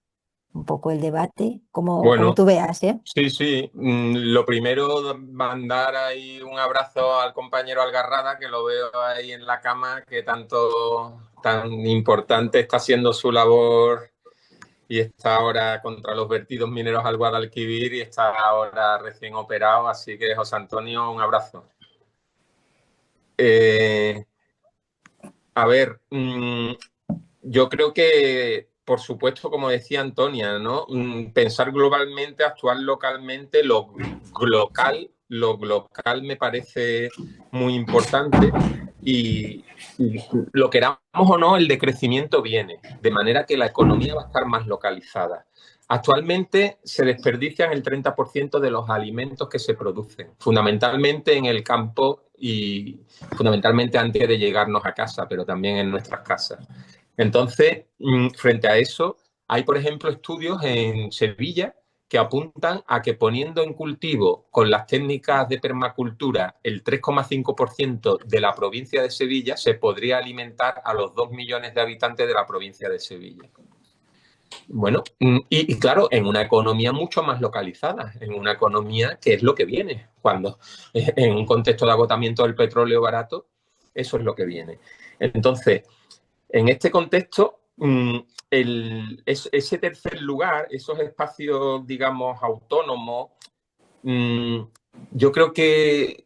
un poco el debate, como Bueno, tú veas, ¿eh? sí, sí. Lo primero, mandar ahí un abrazo al compañero Algarrada, que lo veo ahí en la cama, que tan importante está siendo su labor y está ahora contra los vertidos mineros al Guadalquivir y está ahora recién operado. Así que, José Antonio, un abrazo. A ver, yo creo que, por supuesto, como decía Antonia, ¿no? Pensar globalmente, actuar localmente, lo local me parece muy importante y lo queramos o no, el decrecimiento viene, de manera que la economía va a estar más localizada. Actualmente se desperdician el 30% de los alimentos que se producen, fundamentalmente en el campo y fundamentalmente antes de llegarnos a casa, pero también en nuestras casas. Entonces, frente a eso, hay, por ejemplo, estudios en Sevilla que apuntan a que poniendo en cultivo con las técnicas de permacultura el 3,5% de la provincia de Sevilla, se podría alimentar a los 2 millones de habitantes de la provincia de Sevilla. Bueno, y claro, en una economía mucho más localizada, en una economía que es lo que viene, cuando en un contexto de agotamiento del petróleo barato, eso es lo que viene. Entonces, en este contexto, ese tercer lugar, esos espacios, digamos, autónomos, Yo creo que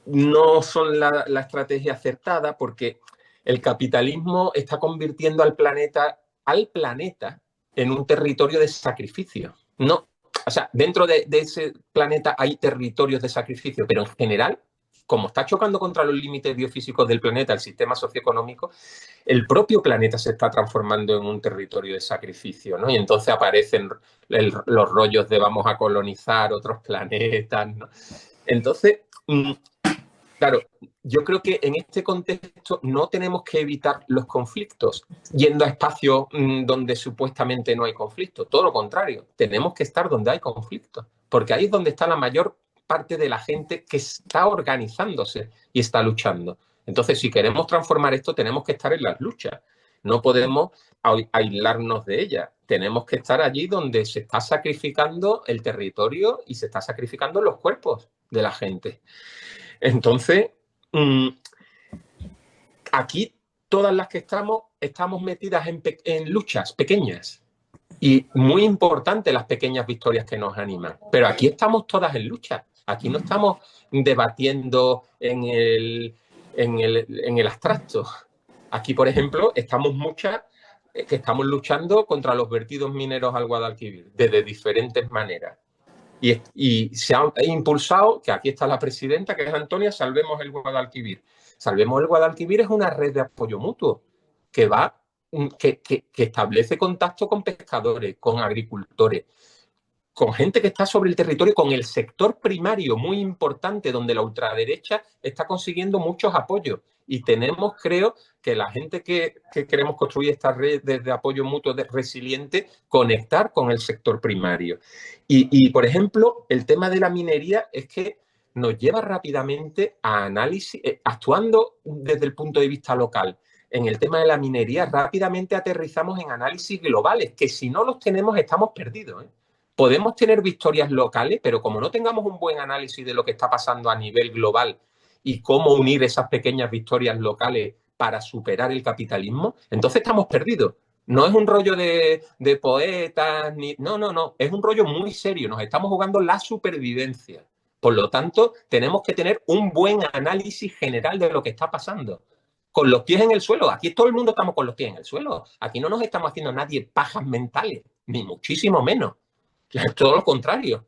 no son la estrategia acertada porque el capitalismo está convirtiendo al planeta en un territorio de sacrificio. No, o sea, dentro de ese planeta hay territorios de sacrificio, pero en general, como está chocando contra los límites biofísicos del planeta, el sistema socioeconómico, el propio planeta se está transformando en un territorio de sacrificio, ¿no? Y entonces aparecen los rollos de vamos a colonizar otros planetas, ¿no? Entonces, claro, yo creo que en este contexto no tenemos que evitar los conflictos yendo a espacios donde supuestamente no hay conflicto. Todo lo contrario, tenemos que estar donde hay conflicto, porque ahí es donde está la mayor parte de la gente que está organizándose y está luchando. Entonces, si queremos transformar esto, tenemos que estar en las luchas. No podemos aislarnos de ellas. Tenemos que estar allí donde se está sacrificando el territorio y se está sacrificando los cuerpos de la gente. Entonces, aquí todas las que estamos metidas en luchas pequeñas y muy importantes las pequeñas victorias que nos animan. Pero aquí estamos todas en lucha. Aquí no estamos debatiendo en el abstracto. Aquí, por ejemplo, estamos muchas que estamos luchando contra los vertidos mineros al Guadalquivir de diferentes maneras. Y se ha impulsado, que aquí está la presidenta, que es Antonia, Salvemos el Guadalquivir. Salvemos el Guadalquivir es una red de apoyo mutuo que establece contacto con pescadores, con agricultores, con gente que está sobre el territorio, con el sector primario muy importante, donde la ultraderecha está consiguiendo muchos apoyos. Y tenemos, creo, que la gente que queremos construir esta red de apoyo mutuo resiliente, conectar con el sector primario. Y, por ejemplo, el tema de la minería es que nos lleva rápidamente a análisis, actuando desde el punto de vista local. En el tema de la minería, rápidamente aterrizamos en análisis globales, que si no los tenemos estamos perdidos, ¿eh? Podemos tener victorias locales, pero como no tengamos un buen análisis de lo que está pasando a nivel global y cómo unir esas pequeñas victorias locales para superar el capitalismo, entonces estamos perdidos. No es un rollo de poetas, no, es un rollo muy serio. Nos estamos jugando la supervivencia. Por lo tanto, tenemos que tener un buen análisis general de lo que está pasando. Con los pies en el suelo. Aquí todo el mundo estamos con los pies en el suelo. Aquí no nos estamos haciendo nadie pajas mentales, ni muchísimo menos. Todo lo contrario.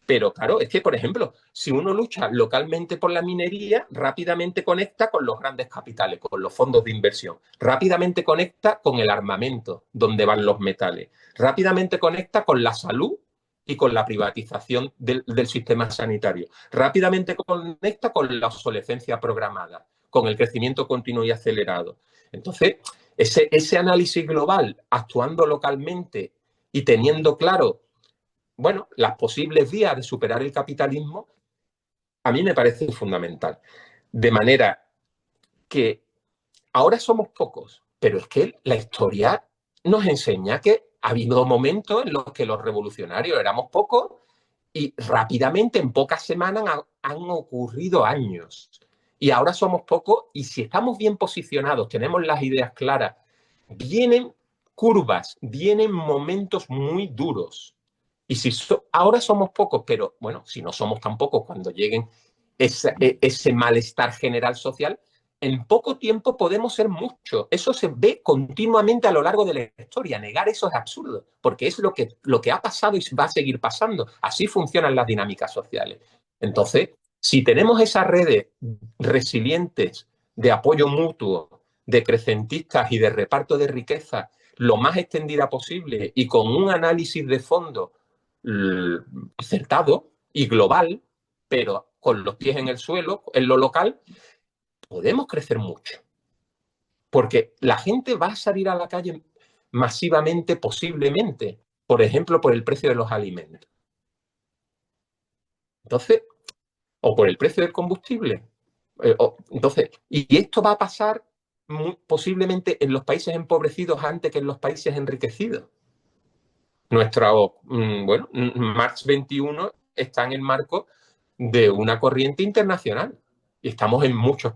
Pero claro, es que, por ejemplo, si uno lucha localmente por la minería, rápidamente conecta con los grandes capitales, con los fondos de inversión. Rápidamente conecta con el armamento, donde van los metales. Rápidamente conecta con la salud y con la privatización del sistema sanitario. Rápidamente conecta con la obsolescencia programada, con el crecimiento continuo y acelerado. Entonces, ese análisis global, actuando localmente y teniendo claro las posibles vías de superar el capitalismo, a mí me parece fundamental. De manera que ahora somos pocos, pero es que la historia nos enseña que ha habido momentos en los que los revolucionarios éramos pocos y rápidamente, en pocas semanas, han ocurrido años. Y ahora somos pocos y si estamos bien posicionados, tenemos las ideas claras, vienen curvas, vienen momentos muy duros. Y si ahora somos pocos, pero bueno, si no somos tan pocos cuando lleguen ese malestar general social, en poco tiempo podemos ser muchos. Eso se ve continuamente a lo largo de la historia. Negar eso es absurdo, porque es lo que ha pasado y va a seguir pasando. Así funcionan las dinámicas sociales. Entonces, si tenemos esas redes resilientes de apoyo mutuo, de crecentistas y de reparto de riqueza lo más extendida posible y con un análisis de fondo acertado y global, pero con los pies en el suelo, en lo local, podemos crecer mucho. Porque la gente va a salir a la calle masivamente, posiblemente, por ejemplo, por el precio de los alimentos. Entonces, o por el precio del combustible. Entonces, y esto va a pasar posiblemente en los países empobrecidos antes que en los países enriquecidos. March 21 está en el marco de una corriente internacional y estamos en muchos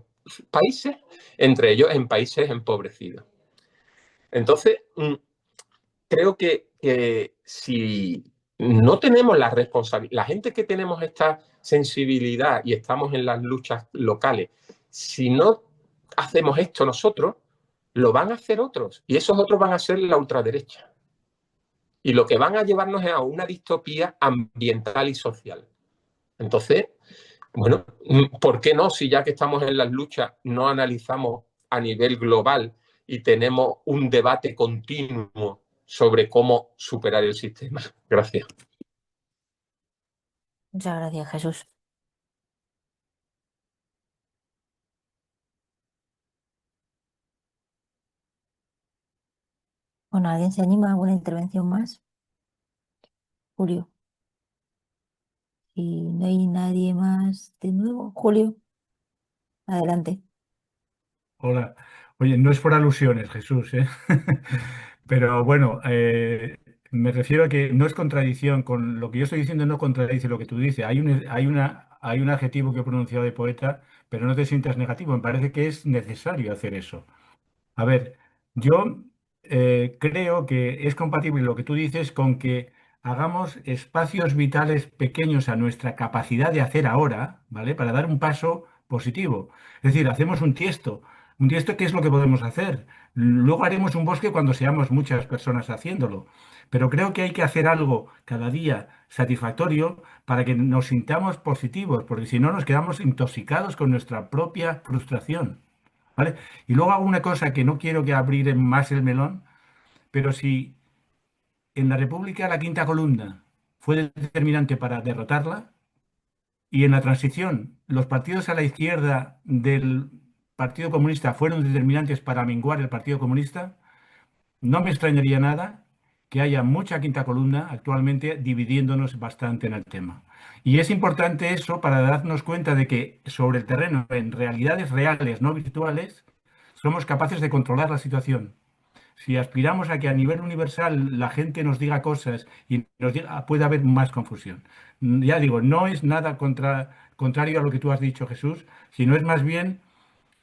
países, entre ellos en países empobrecidos. Entonces, creo que si no tenemos la responsabilidad, la gente que tenemos esta sensibilidad y estamos en las luchas locales, si no hacemos esto nosotros, lo van a hacer otros. Y esos otros van a ser la ultraderecha. Y lo que van a llevarnos es a una distopía ambiental y social. Entonces, bueno, ¿por qué no? Si ya que estamos en las luchas, no analizamos a nivel global y tenemos un debate continuo sobre cómo superar el sistema. Gracias. Muchas gracias, Jesús. Bueno, ¿alguien se anima a alguna intervención más? Julio. Si no hay nadie más de nuevo, Julio, adelante. Hola. Oye, no es por alusiones, Jesús, ¿eh? Pero bueno, me refiero a que no es contradicción con lo que yo estoy diciendo, no contradice lo que tú dices. Hay un adjetivo que he pronunciado de poeta, pero no te sientas negativo. Me parece que es necesario hacer eso. A ver, yo creo que es compatible lo que tú dices con que hagamos espacios vitales pequeños a nuestra capacidad de hacer ahora, ¿vale? Para dar un paso positivo. Es decir, hacemos un tiesto. Un tiesto, ¿qué es lo que podemos hacer? Luego haremos un bosque cuando seamos muchas personas haciéndolo. Pero creo que hay que hacer algo cada día satisfactorio para que nos sintamos positivos, porque si no nos quedamos intoxicados con nuestra propia frustración. ¿Vale? Y luego hago una cosa que no quiero que abrir más el melón, pero si en la República la quinta columna fue determinante para derrotarla y en la transición los partidos a la izquierda del Partido Comunista fueron determinantes para menguar el Partido Comunista, no me extrañaría nada que haya mucha quinta columna actualmente dividiéndonos bastante en el tema. Y es importante eso para darnos cuenta de que sobre el terreno, en realidades reales, no virtuales, somos capaces de controlar la situación. Si aspiramos a que a nivel universal la gente nos diga cosas y nos diga, puede haber más confusión. Ya digo, no es nada contrario a lo que tú has dicho, Jesús, sino es más bien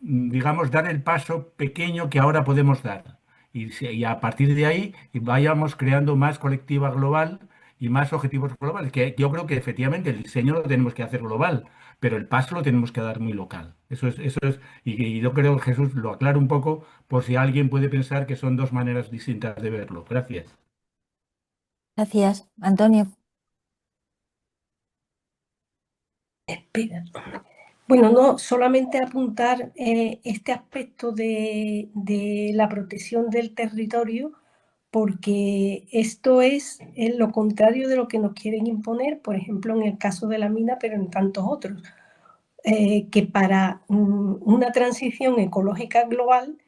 digamos, dar el paso pequeño que ahora podemos dar. Y a partir de ahí vayamos creando más colectiva global y más objetivos globales, que yo creo que efectivamente el diseño lo tenemos que hacer global, pero el paso lo tenemos que dar muy local. Y yo creo que Jesús lo aclara un poco por si alguien puede pensar que son dos maneras distintas de verlo. Gracias. Gracias, Antonio. Espera. Bueno, no solamente apuntar este aspecto de la protección del territorio, porque esto es lo contrario de lo que nos quieren imponer, por ejemplo, en el caso de la mina, pero en tantos otros, que para una transición ecológica global,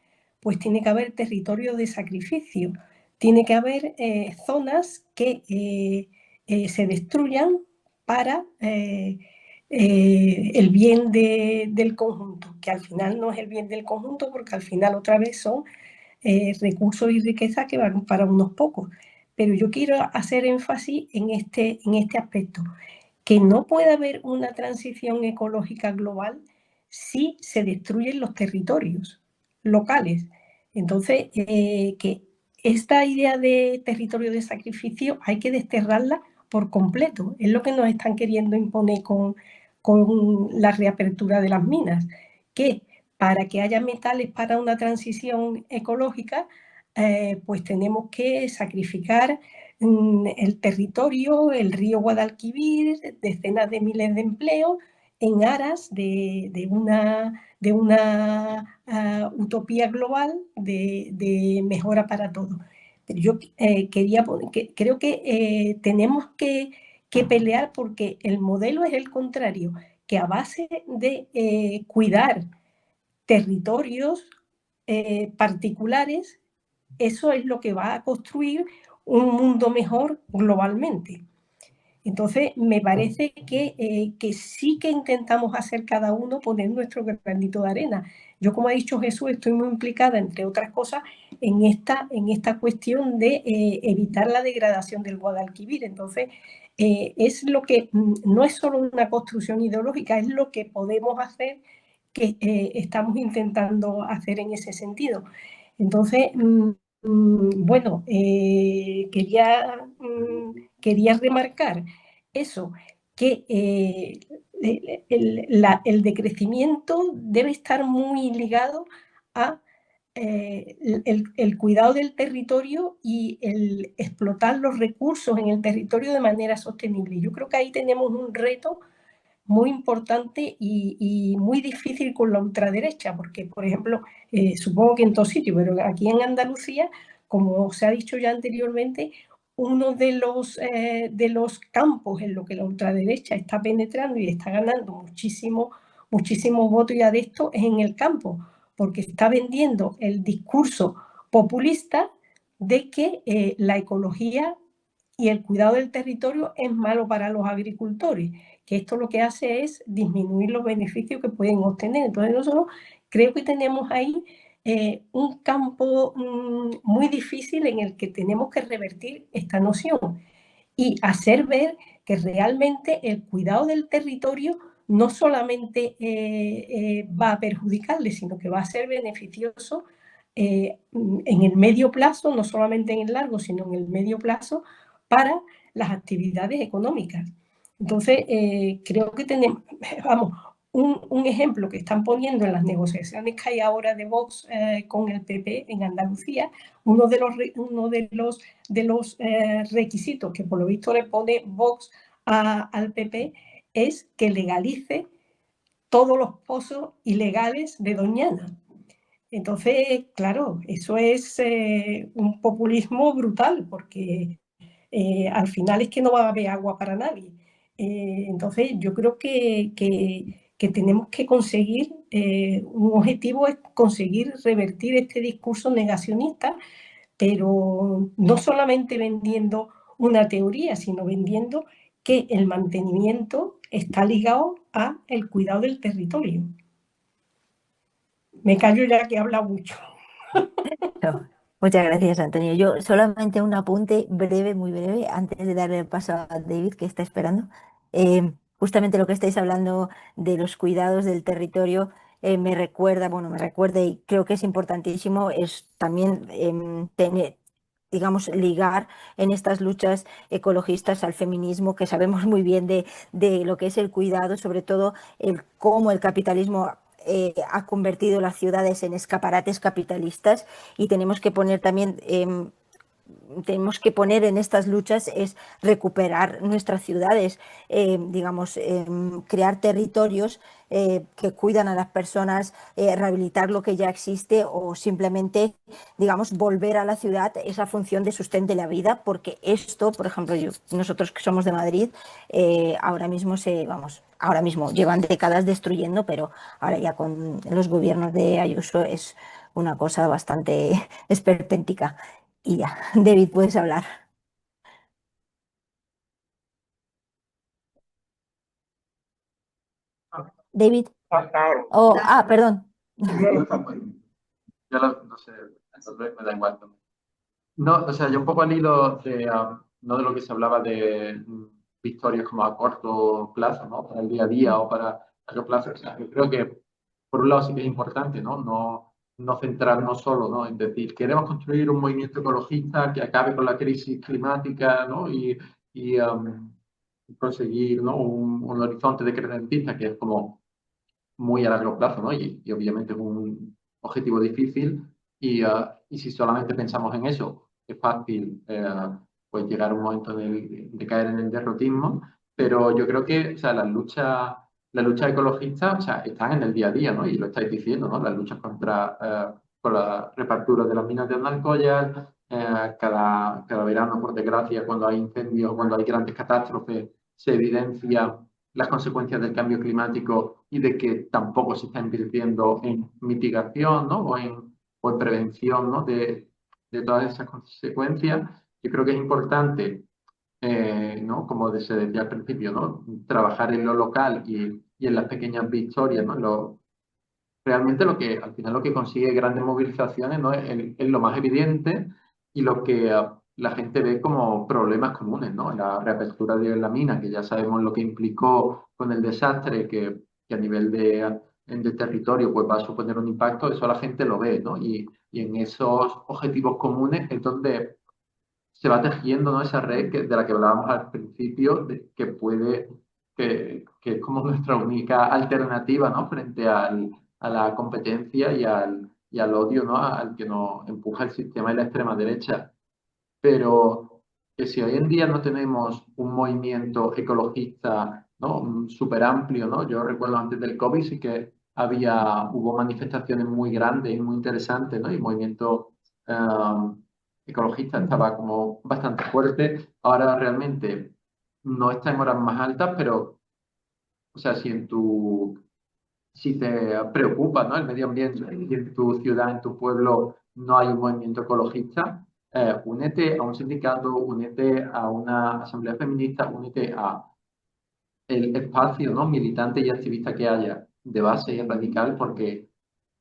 pues tiene que haber territorios de sacrificio, tiene que haber zonas que se destruyan para el bien del conjunto, que al final no es el bien del conjunto, porque al final otra vez son recursos y riquezas que van para unos pocos. Pero yo quiero hacer énfasis en este aspecto, que no puede haber una transición ecológica global si se destruyen los territorios locales. Entonces, que esta idea de territorio de sacrificio hay que desterrarla por completo. Es lo que nos están queriendo imponer con la reapertura de las minas, que para que haya metales para una transición ecológica, pues tenemos que sacrificar el territorio, el río Guadalquivir, decenas de miles de empleos en aras de una utopía global de mejora para todos. Pero yo creo que tenemos que pelear porque el modelo es el contrario, que a base de cuidar territorios particulares, eso es lo que va a construir un mundo mejor globalmente. Entonces, me parece que sí que intentamos hacer cada uno, poner nuestro granito de arena. Yo, como ha dicho Jesús, estoy muy implicada, entre otras cosas, en esta cuestión de evitar la degradación del Guadalquivir. Entonces, es lo que no es solo una construcción ideológica, es lo que podemos hacer, que estamos intentando hacer en ese sentido. Entonces, bueno, quería remarcar eso, que el decrecimiento debe estar muy ligado a el cuidado del territorio y el explotar los recursos en el territorio de manera sostenible. Yo creo que ahí tenemos un reto muy importante y muy difícil con la ultraderecha, porque, por ejemplo, supongo que en todos sitios, pero aquí en Andalucía, como se ha dicho ya anteriormente, uno de los campos en lo que la ultraderecha está penetrando y está ganando muchísimos votos y adeptos es en el campo, porque está vendiendo el discurso populista de que la ecología y el cuidado del territorio es malo para los agricultores, que esto lo que hace es disminuir los beneficios que pueden obtener. Entonces nosotros creo que tenemos ahí un campo muy difícil en el que tenemos que revertir esta noción y hacer ver que realmente el cuidado del territorio no solamente va a perjudicarle, sino que va a ser beneficioso en el medio plazo, no solamente en el largo, sino en el medio plazo, para las actividades económicas. Entonces, creo que tenemos, vamos, un ejemplo que están poniendo en las negociaciones que hay ahora de Vox con el PP en Andalucía, uno de los requisitos que por lo visto le pone Vox al PP es que legalice todos los pozos ilegales de Doñana. Entonces, claro, eso es un populismo brutal, porque al final es que no va a haber agua para nadie. Entonces, yo creo que tenemos que conseguir, un objetivo es conseguir revertir este discurso negacionista, pero no solamente vendiendo una teoría, sino vendiendo que el mantenimiento está ligado a el cuidado del territorio. Me callo ya que habla mucho. No, muchas gracias, Antonio. Yo solamente un apunte breve, muy breve, antes de darle el paso a David, que está esperando. Justamente lo que estáis hablando de los cuidados del territorio me recuerda, bueno, me recuerda y creo que es importantísimo, es también tener, digamos, ligar en estas luchas ecologistas al feminismo, que sabemos muy bien de lo que es el cuidado, sobre todo el cómo el capitalismo ha convertido las ciudades en escaparates capitalistas y tenemos que poner también, tenemos que poner en estas luchas es recuperar nuestras ciudades, digamos, crear territorios que cuidan a las personas, rehabilitar lo que ya existe o simplemente, digamos, volver a la ciudad esa función de sustente la vida, porque esto, por ejemplo, nosotros que somos de Madrid, ahora mismo vamos, ahora mismo llevan décadas destruyendo, pero ahora ya con los gobiernos de Ayuso es una cosa bastante esperpéntica. Y ya, David, puedes hablar. David. Oh, perdón. Yo no sé, entonces me da igual. No, o sea, yo un poco al hilo de, no de lo que se hablaba de victorias como a corto plazo, ¿no? Para el día a día o para largo plazo. O sea, yo creo que, por un lado, sí que es importante, ¿no? No centrarnos solo, ¿no? En decir, queremos construir un movimiento ecologista que acabe con la crisis climática, ¿no? Y conseguir, ¿no? Un horizonte decrecentista que es como muy a largo plazo, ¿no? Y obviamente es un objetivo difícil y si solamente pensamos en eso, es fácil pues llegar a un momento de caer en el derrotismo, pero yo creo que, o sea, las luchas ecologistas, o sea, están en el día a día, ¿no? Y lo estáis diciendo, ¿no? Las luchas con la repartura de las minas de Alcoyas, cada verano, por desgracia, cuando hay incendios, cuando hay grandes catástrofes, se evidencia las consecuencias del cambio climático y de que tampoco se está invirtiendo en mitigación, ¿no? o en prevención, ¿no? de todas esas consecuencias. Yo creo que es importante, ¿no? Como se decía al principio, ¿no? Trabajar en lo local y en las pequeñas victorias, ¿no? Realmente al final lo que consigue grandes movilizaciones, ¿no? es lo más evidente y lo que la gente ve como problemas comunes, ¿no? La reapertura de la mina, que ya sabemos lo que implicó con el desastre, que a nivel de territorio pues va a suponer un impacto, eso la gente lo ve, ¿no? Y en esos objetivos comunes es donde se va tejiendo, ¿no? Esa red de la que hablábamos al principio, que puede que es como nuestra única alternativa, ¿no? Frente a la competencia y al odio, ¿no? Al que nos empuja el sistema y la extrema derecha. Pero que si hoy en día no tenemos un movimiento ecologista, ¿no? Súper amplio, ¿no? Yo recuerdo antes del COVID sí que hubo manifestaciones muy grandes y muy interesantes, ¿no? Y el movimiento ecologista estaba como bastante fuerte. Ahora realmente no está en horas más altas, pero, o sea, si te preocupa, ¿no? El medio ambiente y en tu ciudad, en tu pueblo, no hay un movimiento ecologista, únete a un sindicato, únete a una asamblea feminista, únete a el espacio, ¿no? Militante y activista que haya de base y radical, porque,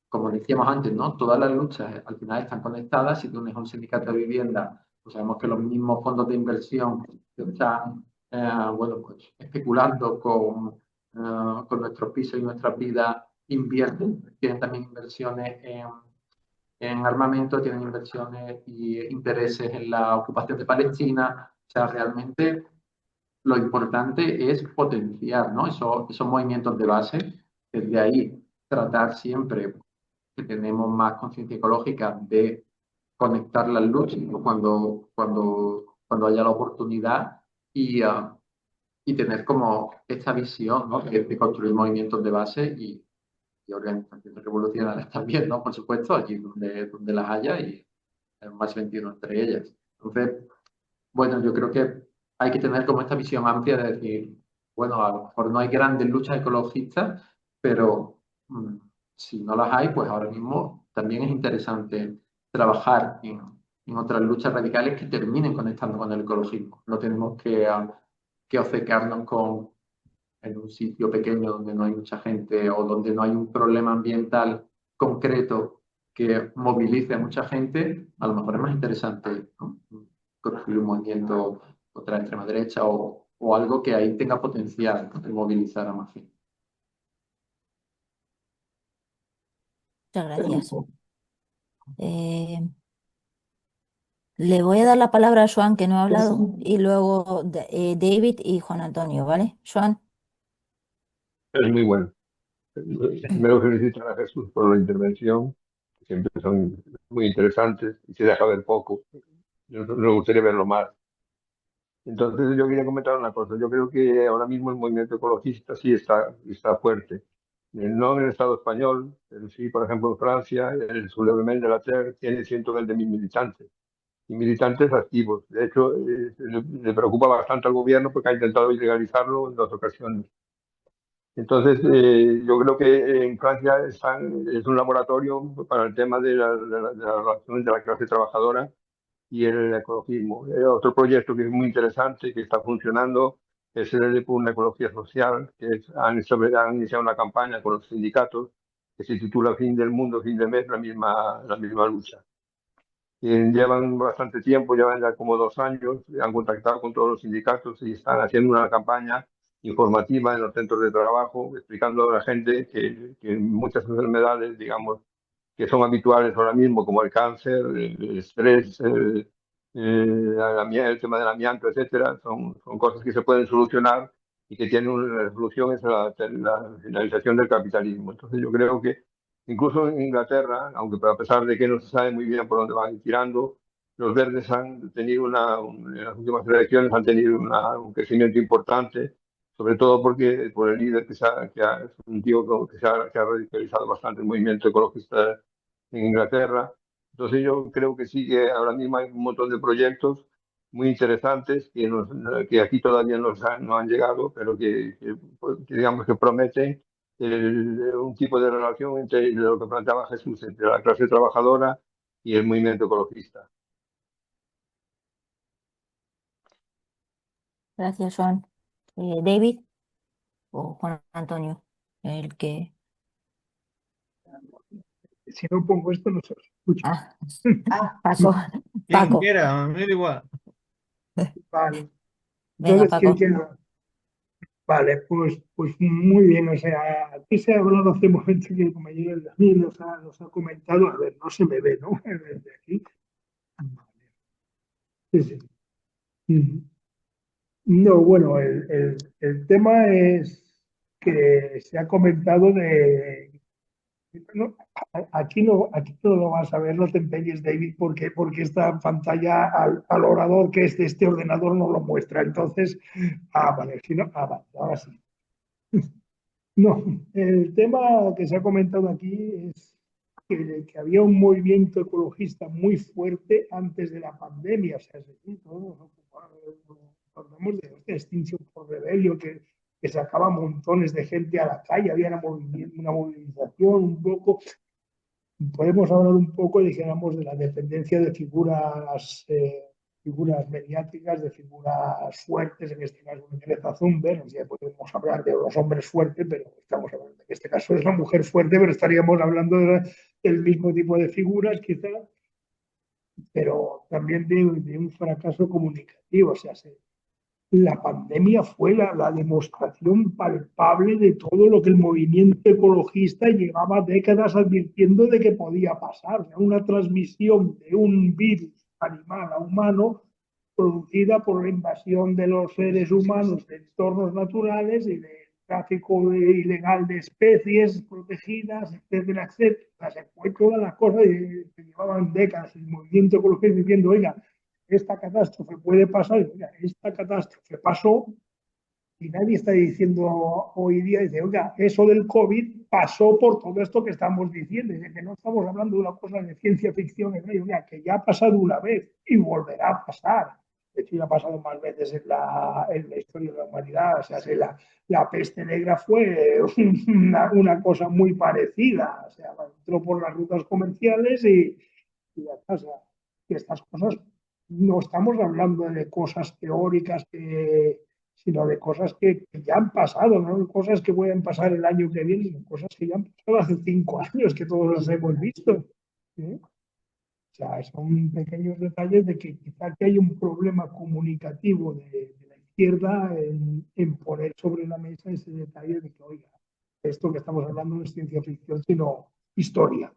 como decíamos antes, ¿no? Todas las luchas al final están conectadas. Si tú unes a un sindicato de vivienda, pues sabemos que los mismos fondos de inversión que están, bueno, pues especulando con nuestros pisos y nuestras vidas invierten. Tienen también inversiones en armamento, tienen inversiones y intereses en la ocupación de Palestina. O sea, realmente lo importante es potenciar, ¿no? Esos movimientos de base. Desde ahí tratar siempre que tenemos más conciencia ecológica de conectar las luchas, ¿no? Cuando haya la oportunidad y tener como esta visión, ¿no? De construir movimientos de base y organizaciones revolucionarias también, ¿no? Por supuesto, allí donde las haya y el más 21 entre ellas. Entonces, bueno, yo creo que hay que tener como esta visión amplia de decir, bueno, a lo mejor no hay grandes luchas ecologistas, pero si no las hay, pues ahora mismo también es interesante trabajar en otras luchas radicales que terminen conectando con el ecologismo. No tenemos que obcecarnos en un sitio pequeño donde no hay mucha gente o donde no hay un problema ambiental concreto que movilice a mucha gente. A lo mejor es más interesante, ¿no? Construir un movimiento contra la extrema derecha o algo que ahí tenga potencial, ¿no? De movilizar a más gente. Muchas gracias. Eh, Le voy a dar la palabra a Joan, que no ha hablado, y luego David y Juan Antonio, ¿vale? Joan. Es muy bueno. Primero felicitar a Jesús por la intervención, que siempre son muy interesantes y se deja ver poco. Nos gustaría verlo más. Entonces yo quería comentar una cosa. Yo creo que ahora mismo el movimiento ecologista sí está fuerte. No en el Estado español, pero sí, por ejemplo, en Francia, el Soulèvement de la Terre tiene 120.000 militantes y militantes activos. De hecho, le preocupa bastante al gobierno porque ha intentado ilegalizarlo en 2 ocasiones. Entonces, yo creo que en Francia es un laboratorio para el tema de la relación de la clase trabajadora y el ecologismo. Otro proyecto que es muy interesante, que está funcionando, es el de una ecología social, han iniciado una campaña con los sindicatos que se titula Fin del mundo, fin de mes, la misma lucha. Llevan bastante tiempo, llevan ya como 2 años, han contactado con todos los sindicatos y están haciendo una campaña informativa en los centros de trabajo, explicando a la gente que muchas enfermedades, digamos, que son habituales ahora mismo, como el cáncer, el estrés, el tema del amianto, etcétera, son cosas que se pueden solucionar y que tienen una solución, es la finalización del capitalismo. Entonces yo creo que incluso en Inglaterra, aunque a pesar de que no se sabe muy bien por dónde van tirando, los verdes han tenido en las últimas elecciones han tenido un crecimiento importante, sobre todo por el líder es un tío que ha radicalizado bastante el movimiento ecologista en Inglaterra. Entonces yo creo que sí, que ahora mismo hay un montón de proyectos muy interesantes que aquí todavía no han llegado, pero que digamos que prometen un tipo de relación entre lo que planteaba Jesús, entre la clase trabajadora y el movimiento ecologista. Gracias, Joan. David o Juan Antonio, el que... Si no pongo esto, no se os escucha. Paco. Quien Paco. quiera, me da igual. Vale. Venga, Entonces, Paco. Vale, pues muy bien. O sea, aquí se ha hablado hace un momento que el compañero también nos ha comentado. A ver, no se me ve, ¿no? Desde aquí. Vale. Sí, sí. No, bueno, el tema es que se ha comentado de... no, aquí no lo vas a ver, no te empeñes, David, porque esta pantalla al orador que es de este ordenador no lo muestra. Entonces, vale, si no, vale, ahora sí. No, el tema que se ha comentado aquí es que había un movimiento ecologista muy fuerte antes de la pandemia. O sea, es decir, todos nos acordamos de Extinction por Rebellion, que sacaba montones de gente a la calle, había una movilización un poco. Podemos hablar un poco, dijéramos, de la dependencia de figuras mediáticas, de figuras fuertes, en este caso de Greta Thunberg. O sea, podemos hablar de los hombres fuertes, pero estamos hablando, en este caso es la mujer fuerte, pero estaríamos hablando del mismo tipo de figuras, quizás, pero también de un fracaso comunicativo. O sea, la pandemia fue la demostración palpable de todo lo que el movimiento ecologista llevaba décadas advirtiendo de que podía pasar. O sea, una transmisión de un virus animal a humano producida por la invasión de los seres humanos de entornos naturales y de tráfico ilegal de especies protegidas, etcétera, etcétera. O sea, se fue todas las cosas que llevaban décadas el movimiento ecologista diciendo, oiga, esta catástrofe puede pasar, oiga, esta catástrofe pasó y nadie está diciendo hoy día, dice, oiga, eso del COVID pasó por todo esto que estamos diciendo, es que no estamos hablando de una cosa de ciencia ficción, oiga, que ya ha pasado una vez y volverá a pasar. De hecho, ya ha pasado más veces en la historia de la humanidad. O sea, la peste negra fue una cosa muy parecida. O sea, entró por las rutas comerciales y ya está. O sea, que estas cosas no estamos hablando de cosas teóricas, sino de cosas que ya han pasado, no de cosas que pueden pasar el año que viene, sino cosas que ya han pasado hace 5 años, que todos las hemos visto. ¿Sí? O sea, son pequeños detalles de que quizá que hay un problema comunicativo de la izquierda en poner sobre la mesa ese detalle de que, oiga, esto que estamos hablando no es ciencia ficción, sino historia.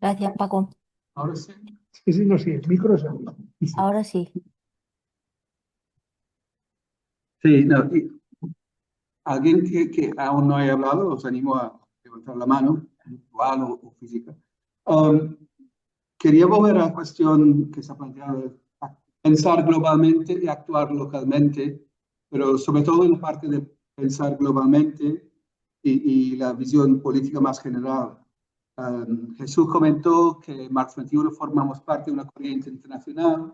Gracias, Paco. Ahora sí. Sí, no, sí, el micro es el mismo. Ahora sí. Sí, no, alguien que aún no haya hablado, os animo a levantar la mano, virtual o física. Quería volver a la cuestión que se ha planteado, pensar globalmente y actuar localmente, pero sobre todo en la parte de pensar globalmente y la visión política más general. Jesús comentó que Marx 21 formamos parte de una corriente internacional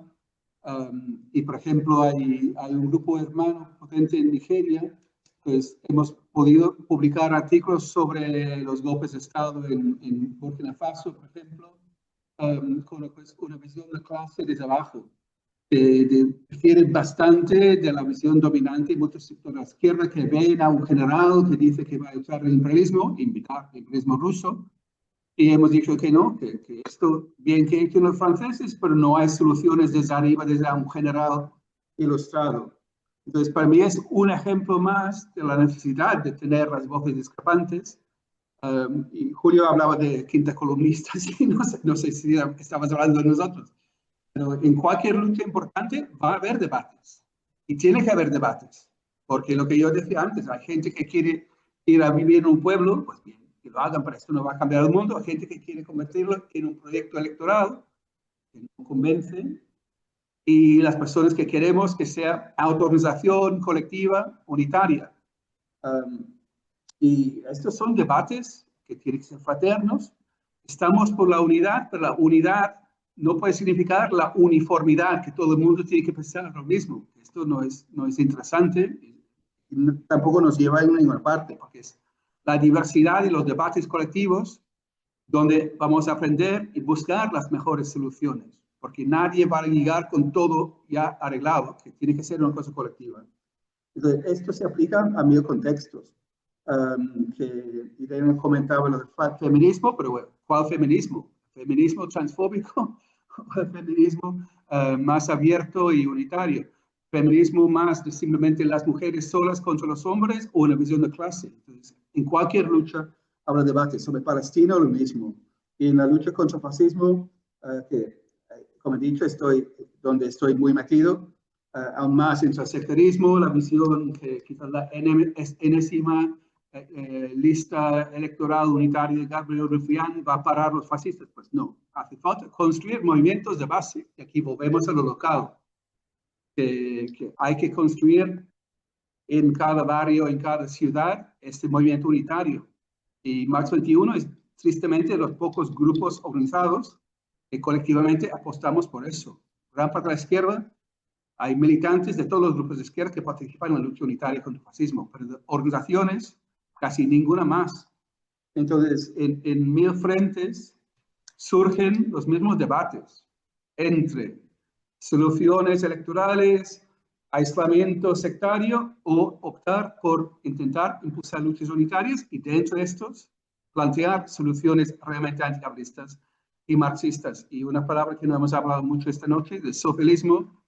y, por ejemplo, hay un grupo hermano potente en Nigeria. Pues hemos podido publicar artículos sobre los golpes de Estado en Burkina Faso, por ejemplo, con una visión de clase desde abajo. Difiere bastante de la visión dominante y muchos sectores de la izquierda que ven a un general que dice que va a echar el imperialismo, invitar el imperialismo ruso, y hemos dicho que no, que esto bien que hecho los franceses, pero no hay soluciones desde arriba, desde un general ilustrado. Entonces, para mí es un ejemplo más de la necesidad de tener las voces discrepantes. Y Julio hablaba de quinta columnistas, y no sé si estabas hablando de nosotros, pero en cualquier lucha importante va a haber debates. Y tiene que haber debates, porque lo que yo decía antes, hay gente que quiere ir a vivir en un pueblo, pues bien, que lo hagan, pero esto no va a cambiar el mundo. Hay gente que quiere convertirlo en un proyecto electoral, que no convence, y las personas que queremos que sea autorización colectiva, unitaria. Y estos son debates que tienen que ser fraternos. Estamos por la unidad, pero la unidad no puede significar la uniformidad, que todo el mundo tiene que pensar lo mismo. Esto no es interesante y tampoco nos lleva a ninguna parte, porque es la diversidad y los debates colectivos donde vamos a aprender y buscar las mejores soluciones, porque nadie va a llegar con todo ya arreglado, que tiene que ser una cosa colectiva. Entonces, esto se aplica a mil contextos. Que Irene comentaba lo del feminismo, pero bueno, ¿cuál feminismo? ¿Feminismo transfóbico o el feminismo más abierto y unitario? ¿Feminismo más de simplemente las mujeres solas contra los hombres o una visión de clase? Entonces, en cualquier lucha habrá debate sobre Palestina, lo mismo. Y en la lucha contra el fascismo, como he dicho, donde estoy muy metido, aún más entre el sectarismo, la visión que quizás la enésima lista electoral unitaria de Gabriel Rufián va a parar los fascistas. Pues no, hace falta construir movimientos de base, y aquí volvemos a lo local, que hay que construir en cada barrio, en cada ciudad, este movimiento unitario. Y Marx 21 es tristemente los pocos grupos organizados que colectivamente apostamos por eso. Gran parte de la izquierda, hay militantes de todos los grupos de izquierda que participan en la lucha unitaria contra el fascismo, pero de organizaciones, casi ninguna más. Entonces, en mil frentes surgen los mismos debates entre soluciones electorales, aislamiento sectario o optar por intentar impulsar luchas unitarias y dentro de estos plantear soluciones realmente anticapitalistas y marxistas. Y una palabra que no hemos hablado mucho esta noche, el socialismo,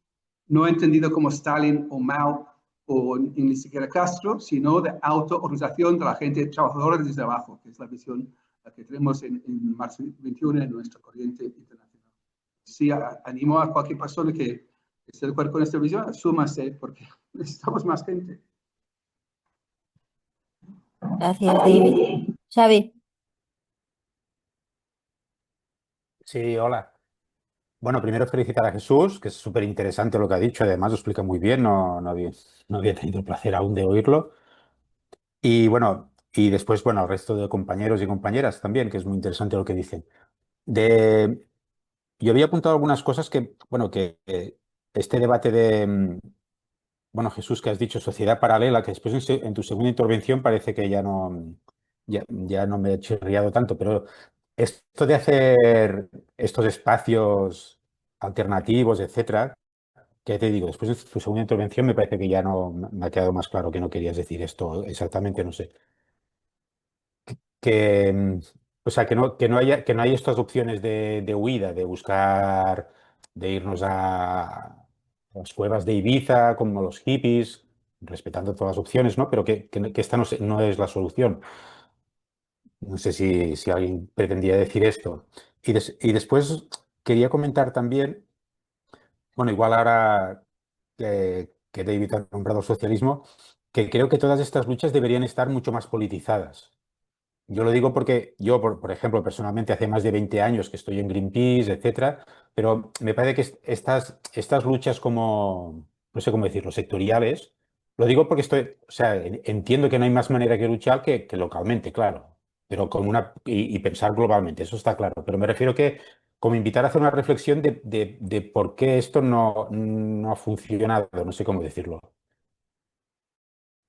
no entendido como Stalin o Mao o ni siquiera Castro, sino de autoorganización de la gente trabajadora desde abajo, que es la visión que tenemos en Marx 21 en nuestra corriente internacional. Sí, animo a cualquier persona que esté de acuerdo con esta visión, súmase, porque necesitamos más gente. Gracias, David. Xavi. Sí, hola. Bueno, primero felicitar a Jesús, que es súper interesante lo que ha dicho, además lo explica muy bien, no había tenido el placer aún de oírlo. Y bueno, y después, bueno, al resto de compañeros y compañeras también, que es muy interesante lo que dicen. De, yo había apuntado algunas cosas que, bueno, que este debate de, bueno, Jesús, que has dicho sociedad paralela, que después en tu segunda intervención parece que ya no me he chirriado tanto, pero esto de hacer estos espacios alternativos, etcétera, que te digo, después de tu segunda intervención me parece que ya no me ha quedado más claro que no querías decir esto exactamente, no sé. Que, o sea, que no hay estas opciones de huida, de buscar, de irnos a las cuevas de Ibiza, como los hippies, respetando todas las opciones, ¿no? Pero que esta no es la solución. No sé si alguien pretendía decir esto. Y después quería comentar también, bueno, igual ahora que David ha nombrado el socialismo, que creo que todas estas luchas deberían estar mucho más politizadas. Yo lo digo porque yo, por ejemplo, personalmente hace más de 20 años que estoy en Greenpeace, etcétera, pero me parece que estas luchas como, no sé cómo decirlo, sectoriales, lo digo porque o sea, entiendo que no hay más manera que luchar que localmente, claro, pero y pensar globalmente, eso está claro, pero me refiero que como invitar a hacer una reflexión de por qué esto no ha funcionado, no sé cómo decirlo.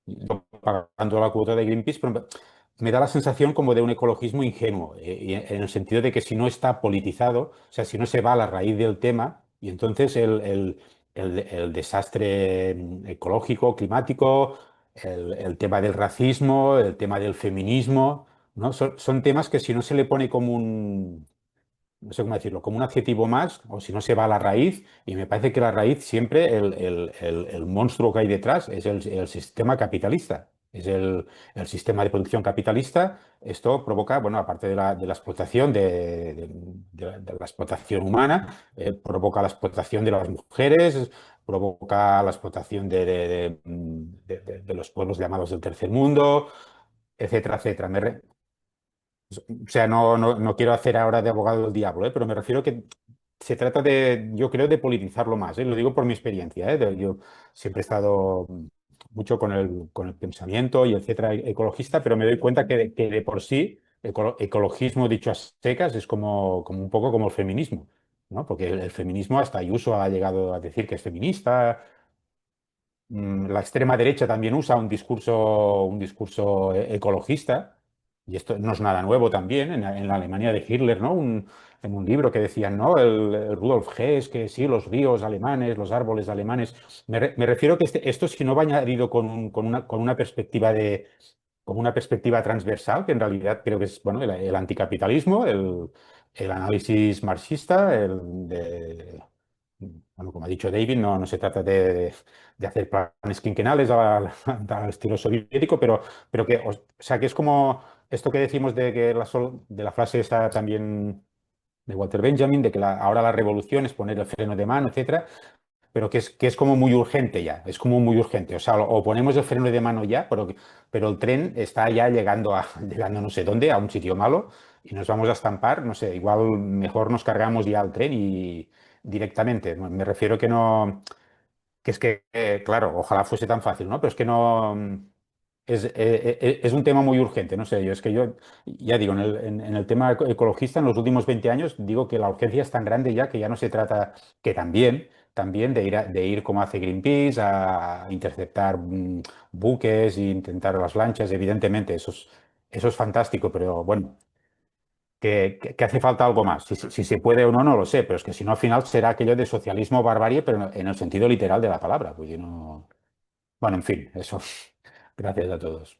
Yo pagando la cuota de Greenpeace, pero me da la sensación como de un ecologismo ingenuo, y en el sentido de que si no está politizado, o sea, si no se va a la raíz del tema, y entonces el desastre ecológico, climático, el tema del racismo, el tema del feminismo, ¿no? Son temas que si no se le pone como no sé cómo decirlo, como un adjetivo más, o si no se va a la raíz, y me parece que la raíz siempre, el monstruo que hay detrás es el sistema capitalista, es el sistema de producción capitalista. Esto provoca, bueno, aparte de la explotación, de la explotación humana, provoca la explotación de las mujeres, provoca la explotación de los pueblos llamados del tercer mundo, etcétera, etcétera. O sea, no quiero hacer ahora de abogado del diablo, pero me refiero que se trata yo creo, de politizarlo más, ¿eh? Lo digo por mi experiencia, ¿eh? Yo siempre he estado mucho con el pensamiento y etcétera ecologista, pero me doy cuenta que de por sí ecologismo dicho a secas es como un poco como el feminismo, ¿no? Porque el feminismo hasta Ayuso ha llegado a decir que es feminista. La extrema derecha también usa un discurso ecologista, y esto no es nada nuevo también, en la Alemania de Hitler, ¿no? En un libro que decían, ¿no? El Rudolf Hess, que sí, los ríos alemanes, los árboles alemanes. Me refiero que esto si no va añadido con una perspectiva transversal, que en realidad creo que es, bueno, el anticapitalismo, el análisis marxista, bueno, como ha didicho David, no se trata de hacer planes quinquenales al estilo soviético, pero o sea, que es como esto que decimos de la frase esta también de Walter Benjamin, de que ahora la revolución es poner el freno de mano, etcétera, pero que es como muy urgente ya, es como muy urgente. O sea, o ponemos el freno de mano ya, pero el tren está ya llegando no sé dónde, a un sitio malo, y nos vamos a estampar, no sé, igual mejor nos cargamos ya al tren y directamente. Me refiero que no, que es que, claro, ojalá fuese tan fácil, ¿no? Pero es que no. Es un tema muy urgente, no sé, yo es que yo, ya digo, en el tema ecologista, en los últimos 20 años, digo que la urgencia es tan grande ya que ya no se trata, que también de ir como hace Greenpeace, a interceptar buques e intentar las lanchas, evidentemente, eso es fantástico, pero bueno, que hace falta algo más. Si se puede o no, no lo sé, pero es que si no, al final será aquello de socialismo barbarie, pero en el sentido literal de la palabra, pues yo no. Bueno, en fin, eso. Gracias a todos.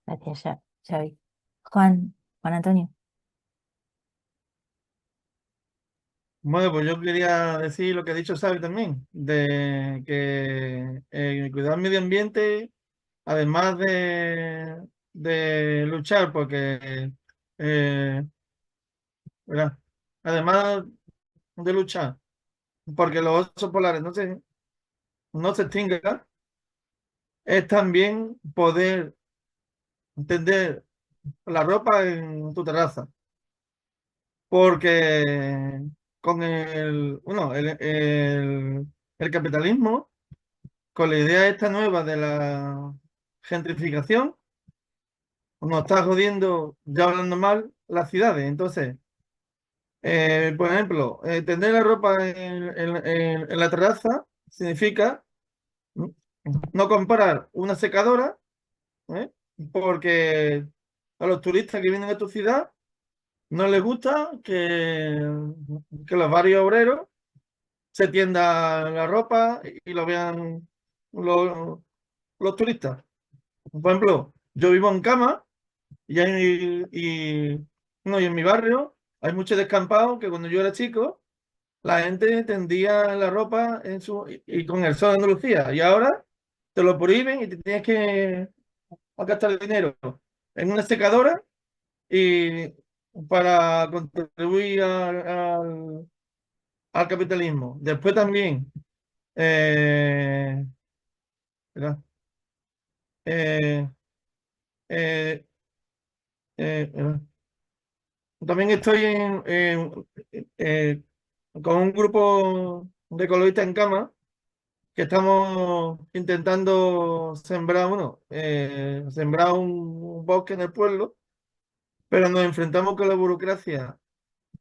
Gracias, Xavi. Juan Antonio. Bueno, pues yo quería decir lo que ha dicho Xavi también, de que cuidar el medio ambiente, además de luchar, porque, ¿verdad? Además de luchar, porque los osos polares no se extingan, es también poder tender la ropa en tu terraza, porque con el capitalismo, con la idea esta nueva de la gentrificación, nos está jodiendo, ya hablando mal, las ciudades. Entonces, por ejemplo, tender la ropa en la terraza significa no comprar una secadora, ¿eh? Porque a los turistas que vienen a tu ciudad no les gusta que los varios obreros se tiendan la ropa y lo vean los, los turistas. Por ejemplo, yo vivo en Cama no, y en mi barrio hay muchos descampados que cuando yo era chico la gente tendía la ropa y con el sol de Andalucía, y ahora te lo prohíben y te tienes que gastar dinero en una secadora y para contribuir al capitalismo. Después también, eh, ¿verdad? Eh, eh, ¿verdad? También estoy eh, con un grupo de ecologistas en Cama que estamos intentando sembrar un bosque en el pueblo, pero nos enfrentamos con la burocracia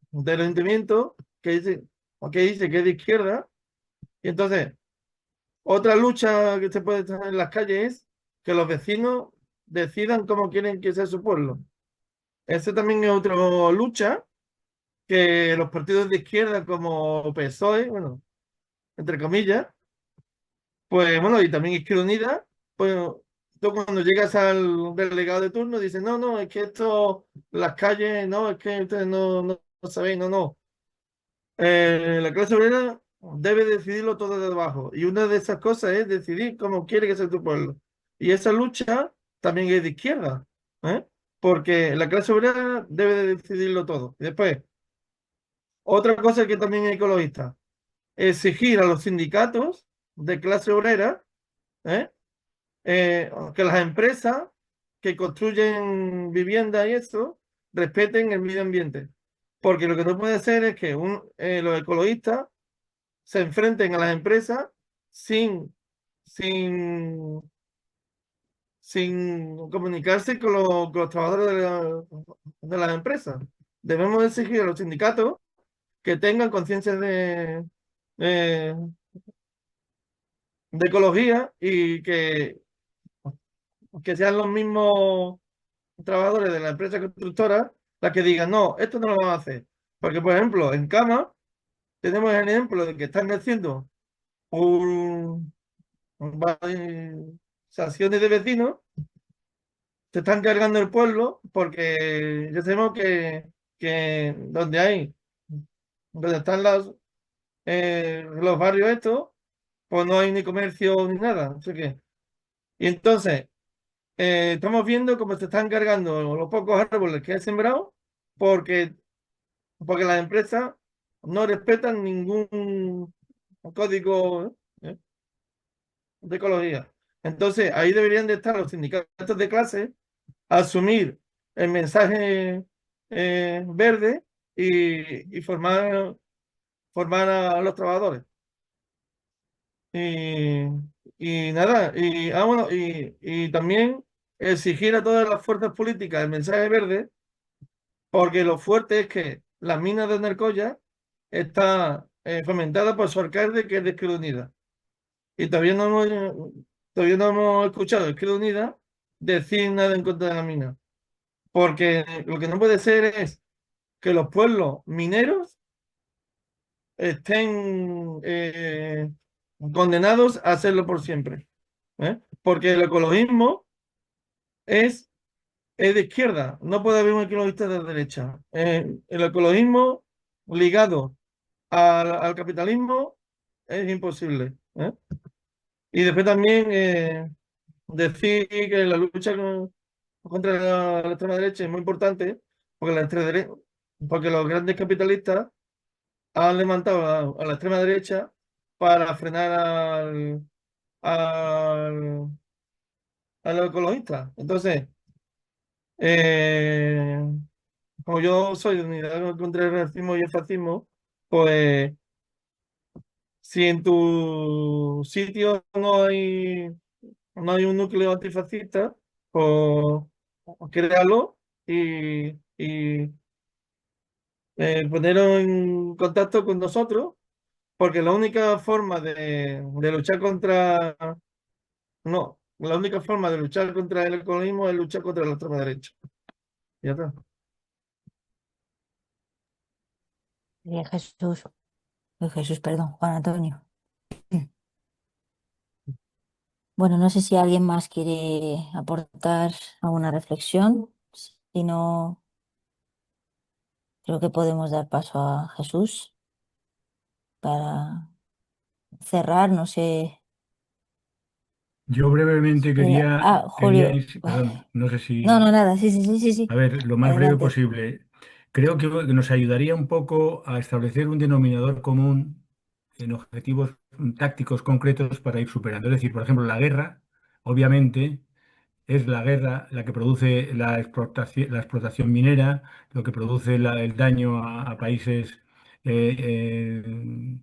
del ayuntamiento que dice que es de izquierda. Y entonces, otra lucha que se puede estar en las calles es que los vecinos decidan cómo quieren que sea su pueblo. Ese también es otra lucha que los partidos de izquierda como PSOE, bueno, entre comillas, pues bueno, y también Izquierda Unida, pues tú cuando llegas al delegado de turno dices, no, no, es que esto, las calles, no, es que ustedes no sabéis, no, no. La clase obrera debe decidirlo todo de abajo. Y una de esas cosas es decidir cómo quiere que sea tu pueblo. Y esa lucha también es de izquierda, ¿eh? Porque la clase obrera debe de decidirlo todo. Y después, otra cosa que también es ecologista, exigir a los sindicatos de clase obrera, ¿eh? Que las empresas que construyen viviendas y eso respeten el medio ambiente. Porque lo que no puede ser es que los ecologistas se enfrenten a las empresas sin, sin, sin comunicarse con los trabajadores de las empresas. Debemos exigir a los sindicatos que tengan conciencia de, de ecología y que sean los mismos trabajadores de la empresa constructora las que digan, no, esto no lo vamos a hacer. Porque, por ejemplo, en Cama tenemos el ejemplo de que están haciendo un, sanciones de vecinos, se están cargando el pueblo porque ya sabemos que donde están los barrios estos, pues no hay ni comercio ni nada. No sé qué. Y entonces, estamos viendo cómo se están cargando los pocos árboles que han sembrado porque porque las empresas no respetan ningún código de ecología. Entonces, ahí deberían de estar los sindicatos de clase, asumir el mensaje verde y formar a los trabajadores. Y nada, bueno, y también exigir a todas las fuerzas políticas el mensaje verde, porque lo fuerte es que las minas de Nercoya está fomentada por su alcalde, que es de Izquierda Unida. Y todavía no hemos escuchado a Izquierda Unida decir nada en contra de la mina. Porque lo que no puede ser es que los pueblos mineros estén condenados a hacerlo por siempre. Porque el ecologismo es de izquierda, no puede haber un ecologista de derecha. El ecologismo ligado al capitalismo es imposible. Y después también decir que la lucha contra la extrema derecha es muy importante, porque porque los grandes capitalistas han levantado a la extrema derecha para frenar al, a los ecologistas. Entonces, eh, como yo soy de unidad contra el racismo y el fascismo, pues si en tu sitio no hay un núcleo antifascista, pues créalo y poneros en contacto con nosotros, porque la única forma de luchar contra... No, la única forma de luchar contra el ecologismo es luchar contra la extrema derecha. Ya está. Jesús, Jesús, perdón, Juan Antonio. Bueno, no sé si alguien más quiere aportar alguna reflexión. Si no, creo que podemos dar paso a Jesús para cerrar. No sé. Yo brevemente quería, Julio. perdón, no sé No, no, si, nada. Sí, sí, sí, sí, sí. a ver, lo más breve Adelante. posible. Creo que nos ayudaría un poco a establecer un denominador común en objetivos tácticos concretos para ir superando. Es decir, por ejemplo, la guerra, obviamente, es la guerra la que produce la explotación minera, lo que produce el daño a países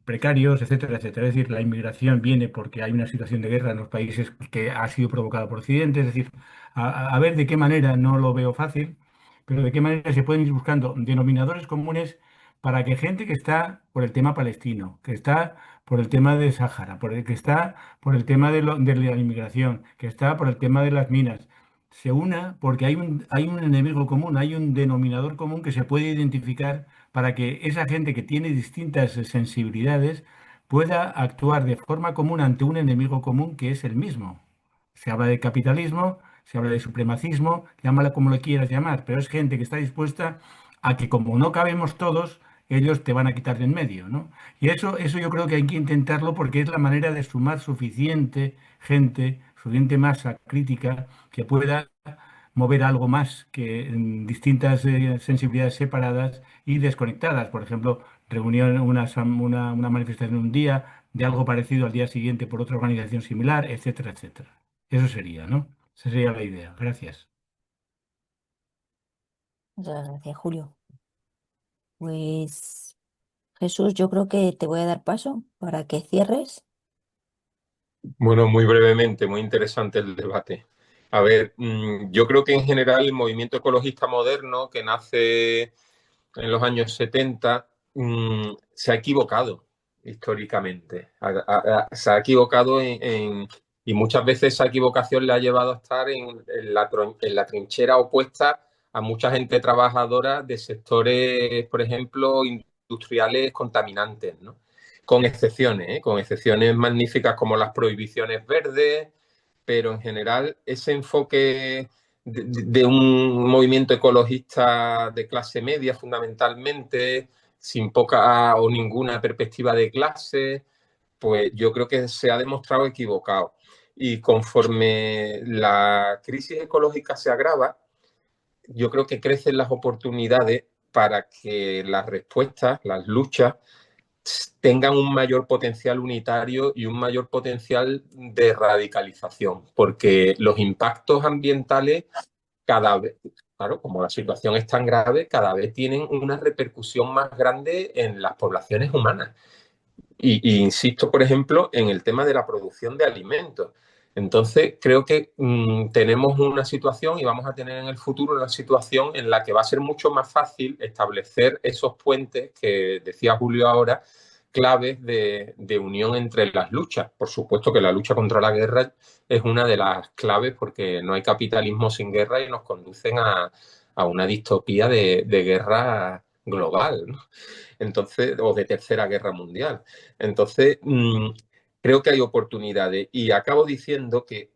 precarios, etcétera, etcétera. Es decir, la inmigración viene porque hay una situación de guerra en los países que ha sido provocada por Occidente. Es decir, a ver de qué manera, no lo veo fácil, pero de qué manera se pueden ir buscando denominadores comunes para que gente que está por el tema palestino, que está por el tema de Sáhara, que está por el tema de la inmigración, que está por el tema de las minas, se una porque hay un enemigo común, hay un denominador común que se puede identificar para que esa gente que tiene distintas sensibilidades pueda actuar de forma común ante un enemigo común que es el mismo. Se habla de capitalismo, se habla de supremacismo, llámala como lo quieras llamar, pero es gente que está dispuesta a que como no cabemos todos, ellos te van a quitar de en medio, ¿no? Y eso yo creo que hay que intentarlo porque es la manera de sumar suficiente gente, suficiente masa crítica que pueda mover algo más que distintas sensibilidades separadas y desconectadas. Por ejemplo, reunión, una manifestación un día, de algo parecido al día siguiente por otra organización similar, etcétera, etcétera. Eso sería, ¿no? Esa sería la idea. Gracias. Muchas gracias, Julio. Pues Jesús, yo creo que te voy a dar paso para que cierres. Bueno, muy brevemente, muy interesante el debate. A ver, yo creo que en general el movimiento ecologista moderno que nace en los años 70 se ha equivocado históricamente. Se ha equivocado y muchas veces esa equivocación le ha llevado a estar en la trinchera opuesta a mucha gente trabajadora de sectores, por ejemplo, industriales contaminantes, ¿no? Con excepciones magníficas como las prohibiciones verdes, pero en general ese enfoque de un movimiento ecologista de clase media fundamentalmente, sin poca o ninguna perspectiva de clase, pues yo creo que se ha demostrado equivocado. Y conforme la crisis ecológica se agrava, yo creo que crecen las oportunidades para que las respuestas, las luchas, tengan un mayor potencial unitario y un mayor potencial de radicalización, porque los impactos ambientales cada vez, claro, como la situación es tan grave, cada vez tienen una repercusión más grande en las poblaciones humanas. Y insisto, por ejemplo, en el tema de la producción de alimentos. Entonces, creo que tenemos una situación y vamos a tener en el futuro una situación en la que va a ser mucho más fácil establecer esos puentes que decía Julio ahora, claves de unión entre las luchas. Por supuesto que la lucha contra la guerra es una de las claves porque no hay capitalismo sin guerra y nos conducen a una distopía de guerra global, ¿no? Entonces, o de tercera guerra mundial. Entonces, creo que hay oportunidades y acabo diciendo que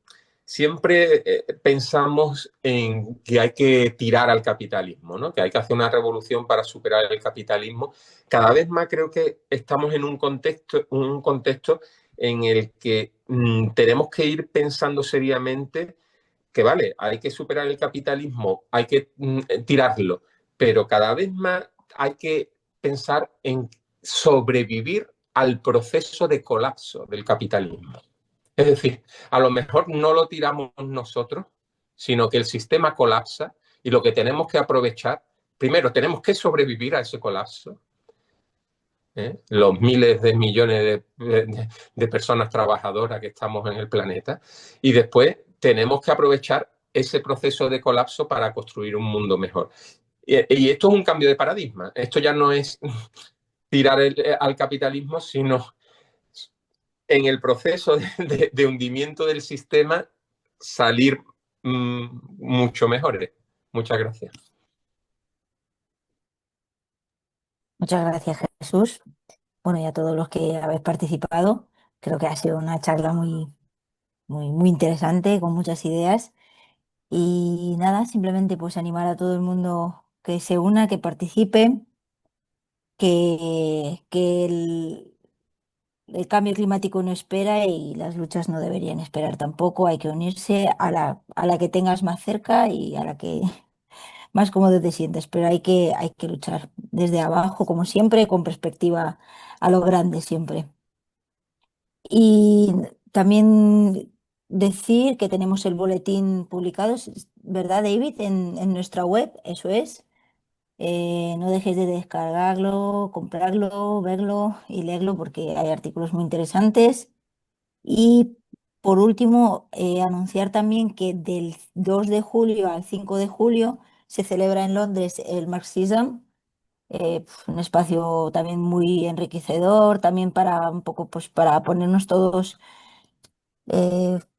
siempre pensamos en que hay que tirar al capitalismo, ¿no? Que hay que hacer una revolución para superar el capitalismo. Cada vez más creo que estamos en un contexto en el que tenemos que ir pensando seriamente que, vale, hay que superar el capitalismo, hay que tirarlo, pero cada vez más hay que pensar en sobrevivir al proceso de colapso del capitalismo. Es decir, a lo mejor no lo tiramos nosotros, sino que el sistema colapsa y lo que tenemos que aprovechar, primero tenemos que sobrevivir a ese colapso, los miles de millones de personas trabajadoras que estamos en el planeta, y después tenemos que aprovechar ese proceso de colapso para construir un mundo mejor. Y esto es un cambio de paradigma. Esto ya no es tirar al capitalismo, sino en el proceso de hundimiento del sistema salir mucho mejores. Muchas gracias. Muchas gracias, Jesús. Bueno, y a todos los que habéis participado, creo que ha sido una charla muy interesante, con muchas ideas. Y nada, simplemente pues animar a todo el mundo que se una, que participe, que el cambio climático no espera y las luchas no deberían esperar tampoco. Hay que unirse a la que tengas más cerca y a la que más cómodo te sientes, pero hay que luchar desde abajo, como siempre, con perspectiva a lo grande siempre. Y también decir que tenemos el boletín publicado, ¿verdad, David? En nuestra web, eso es. No dejes de descargarlo, comprarlo, verlo y leerlo porque hay artículos muy interesantes. Y por último, anunciar también que del 2 de julio al 5 de julio se celebra en Londres el Marxism, un espacio también muy enriquecedor, también para un poco pues para ponernos todos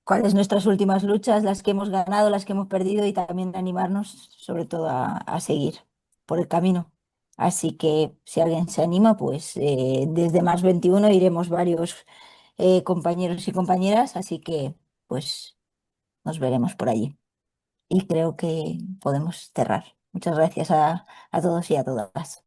cuáles nuestras últimas luchas, las que hemos ganado, las que hemos perdido y también animarnos sobre todo a seguir por el camino. Así que si alguien se anima, pues desde Más 21 iremos varios compañeros y compañeras, así que pues nos veremos por allí. Y creo que podemos cerrar. Muchas gracias a todos y a todas.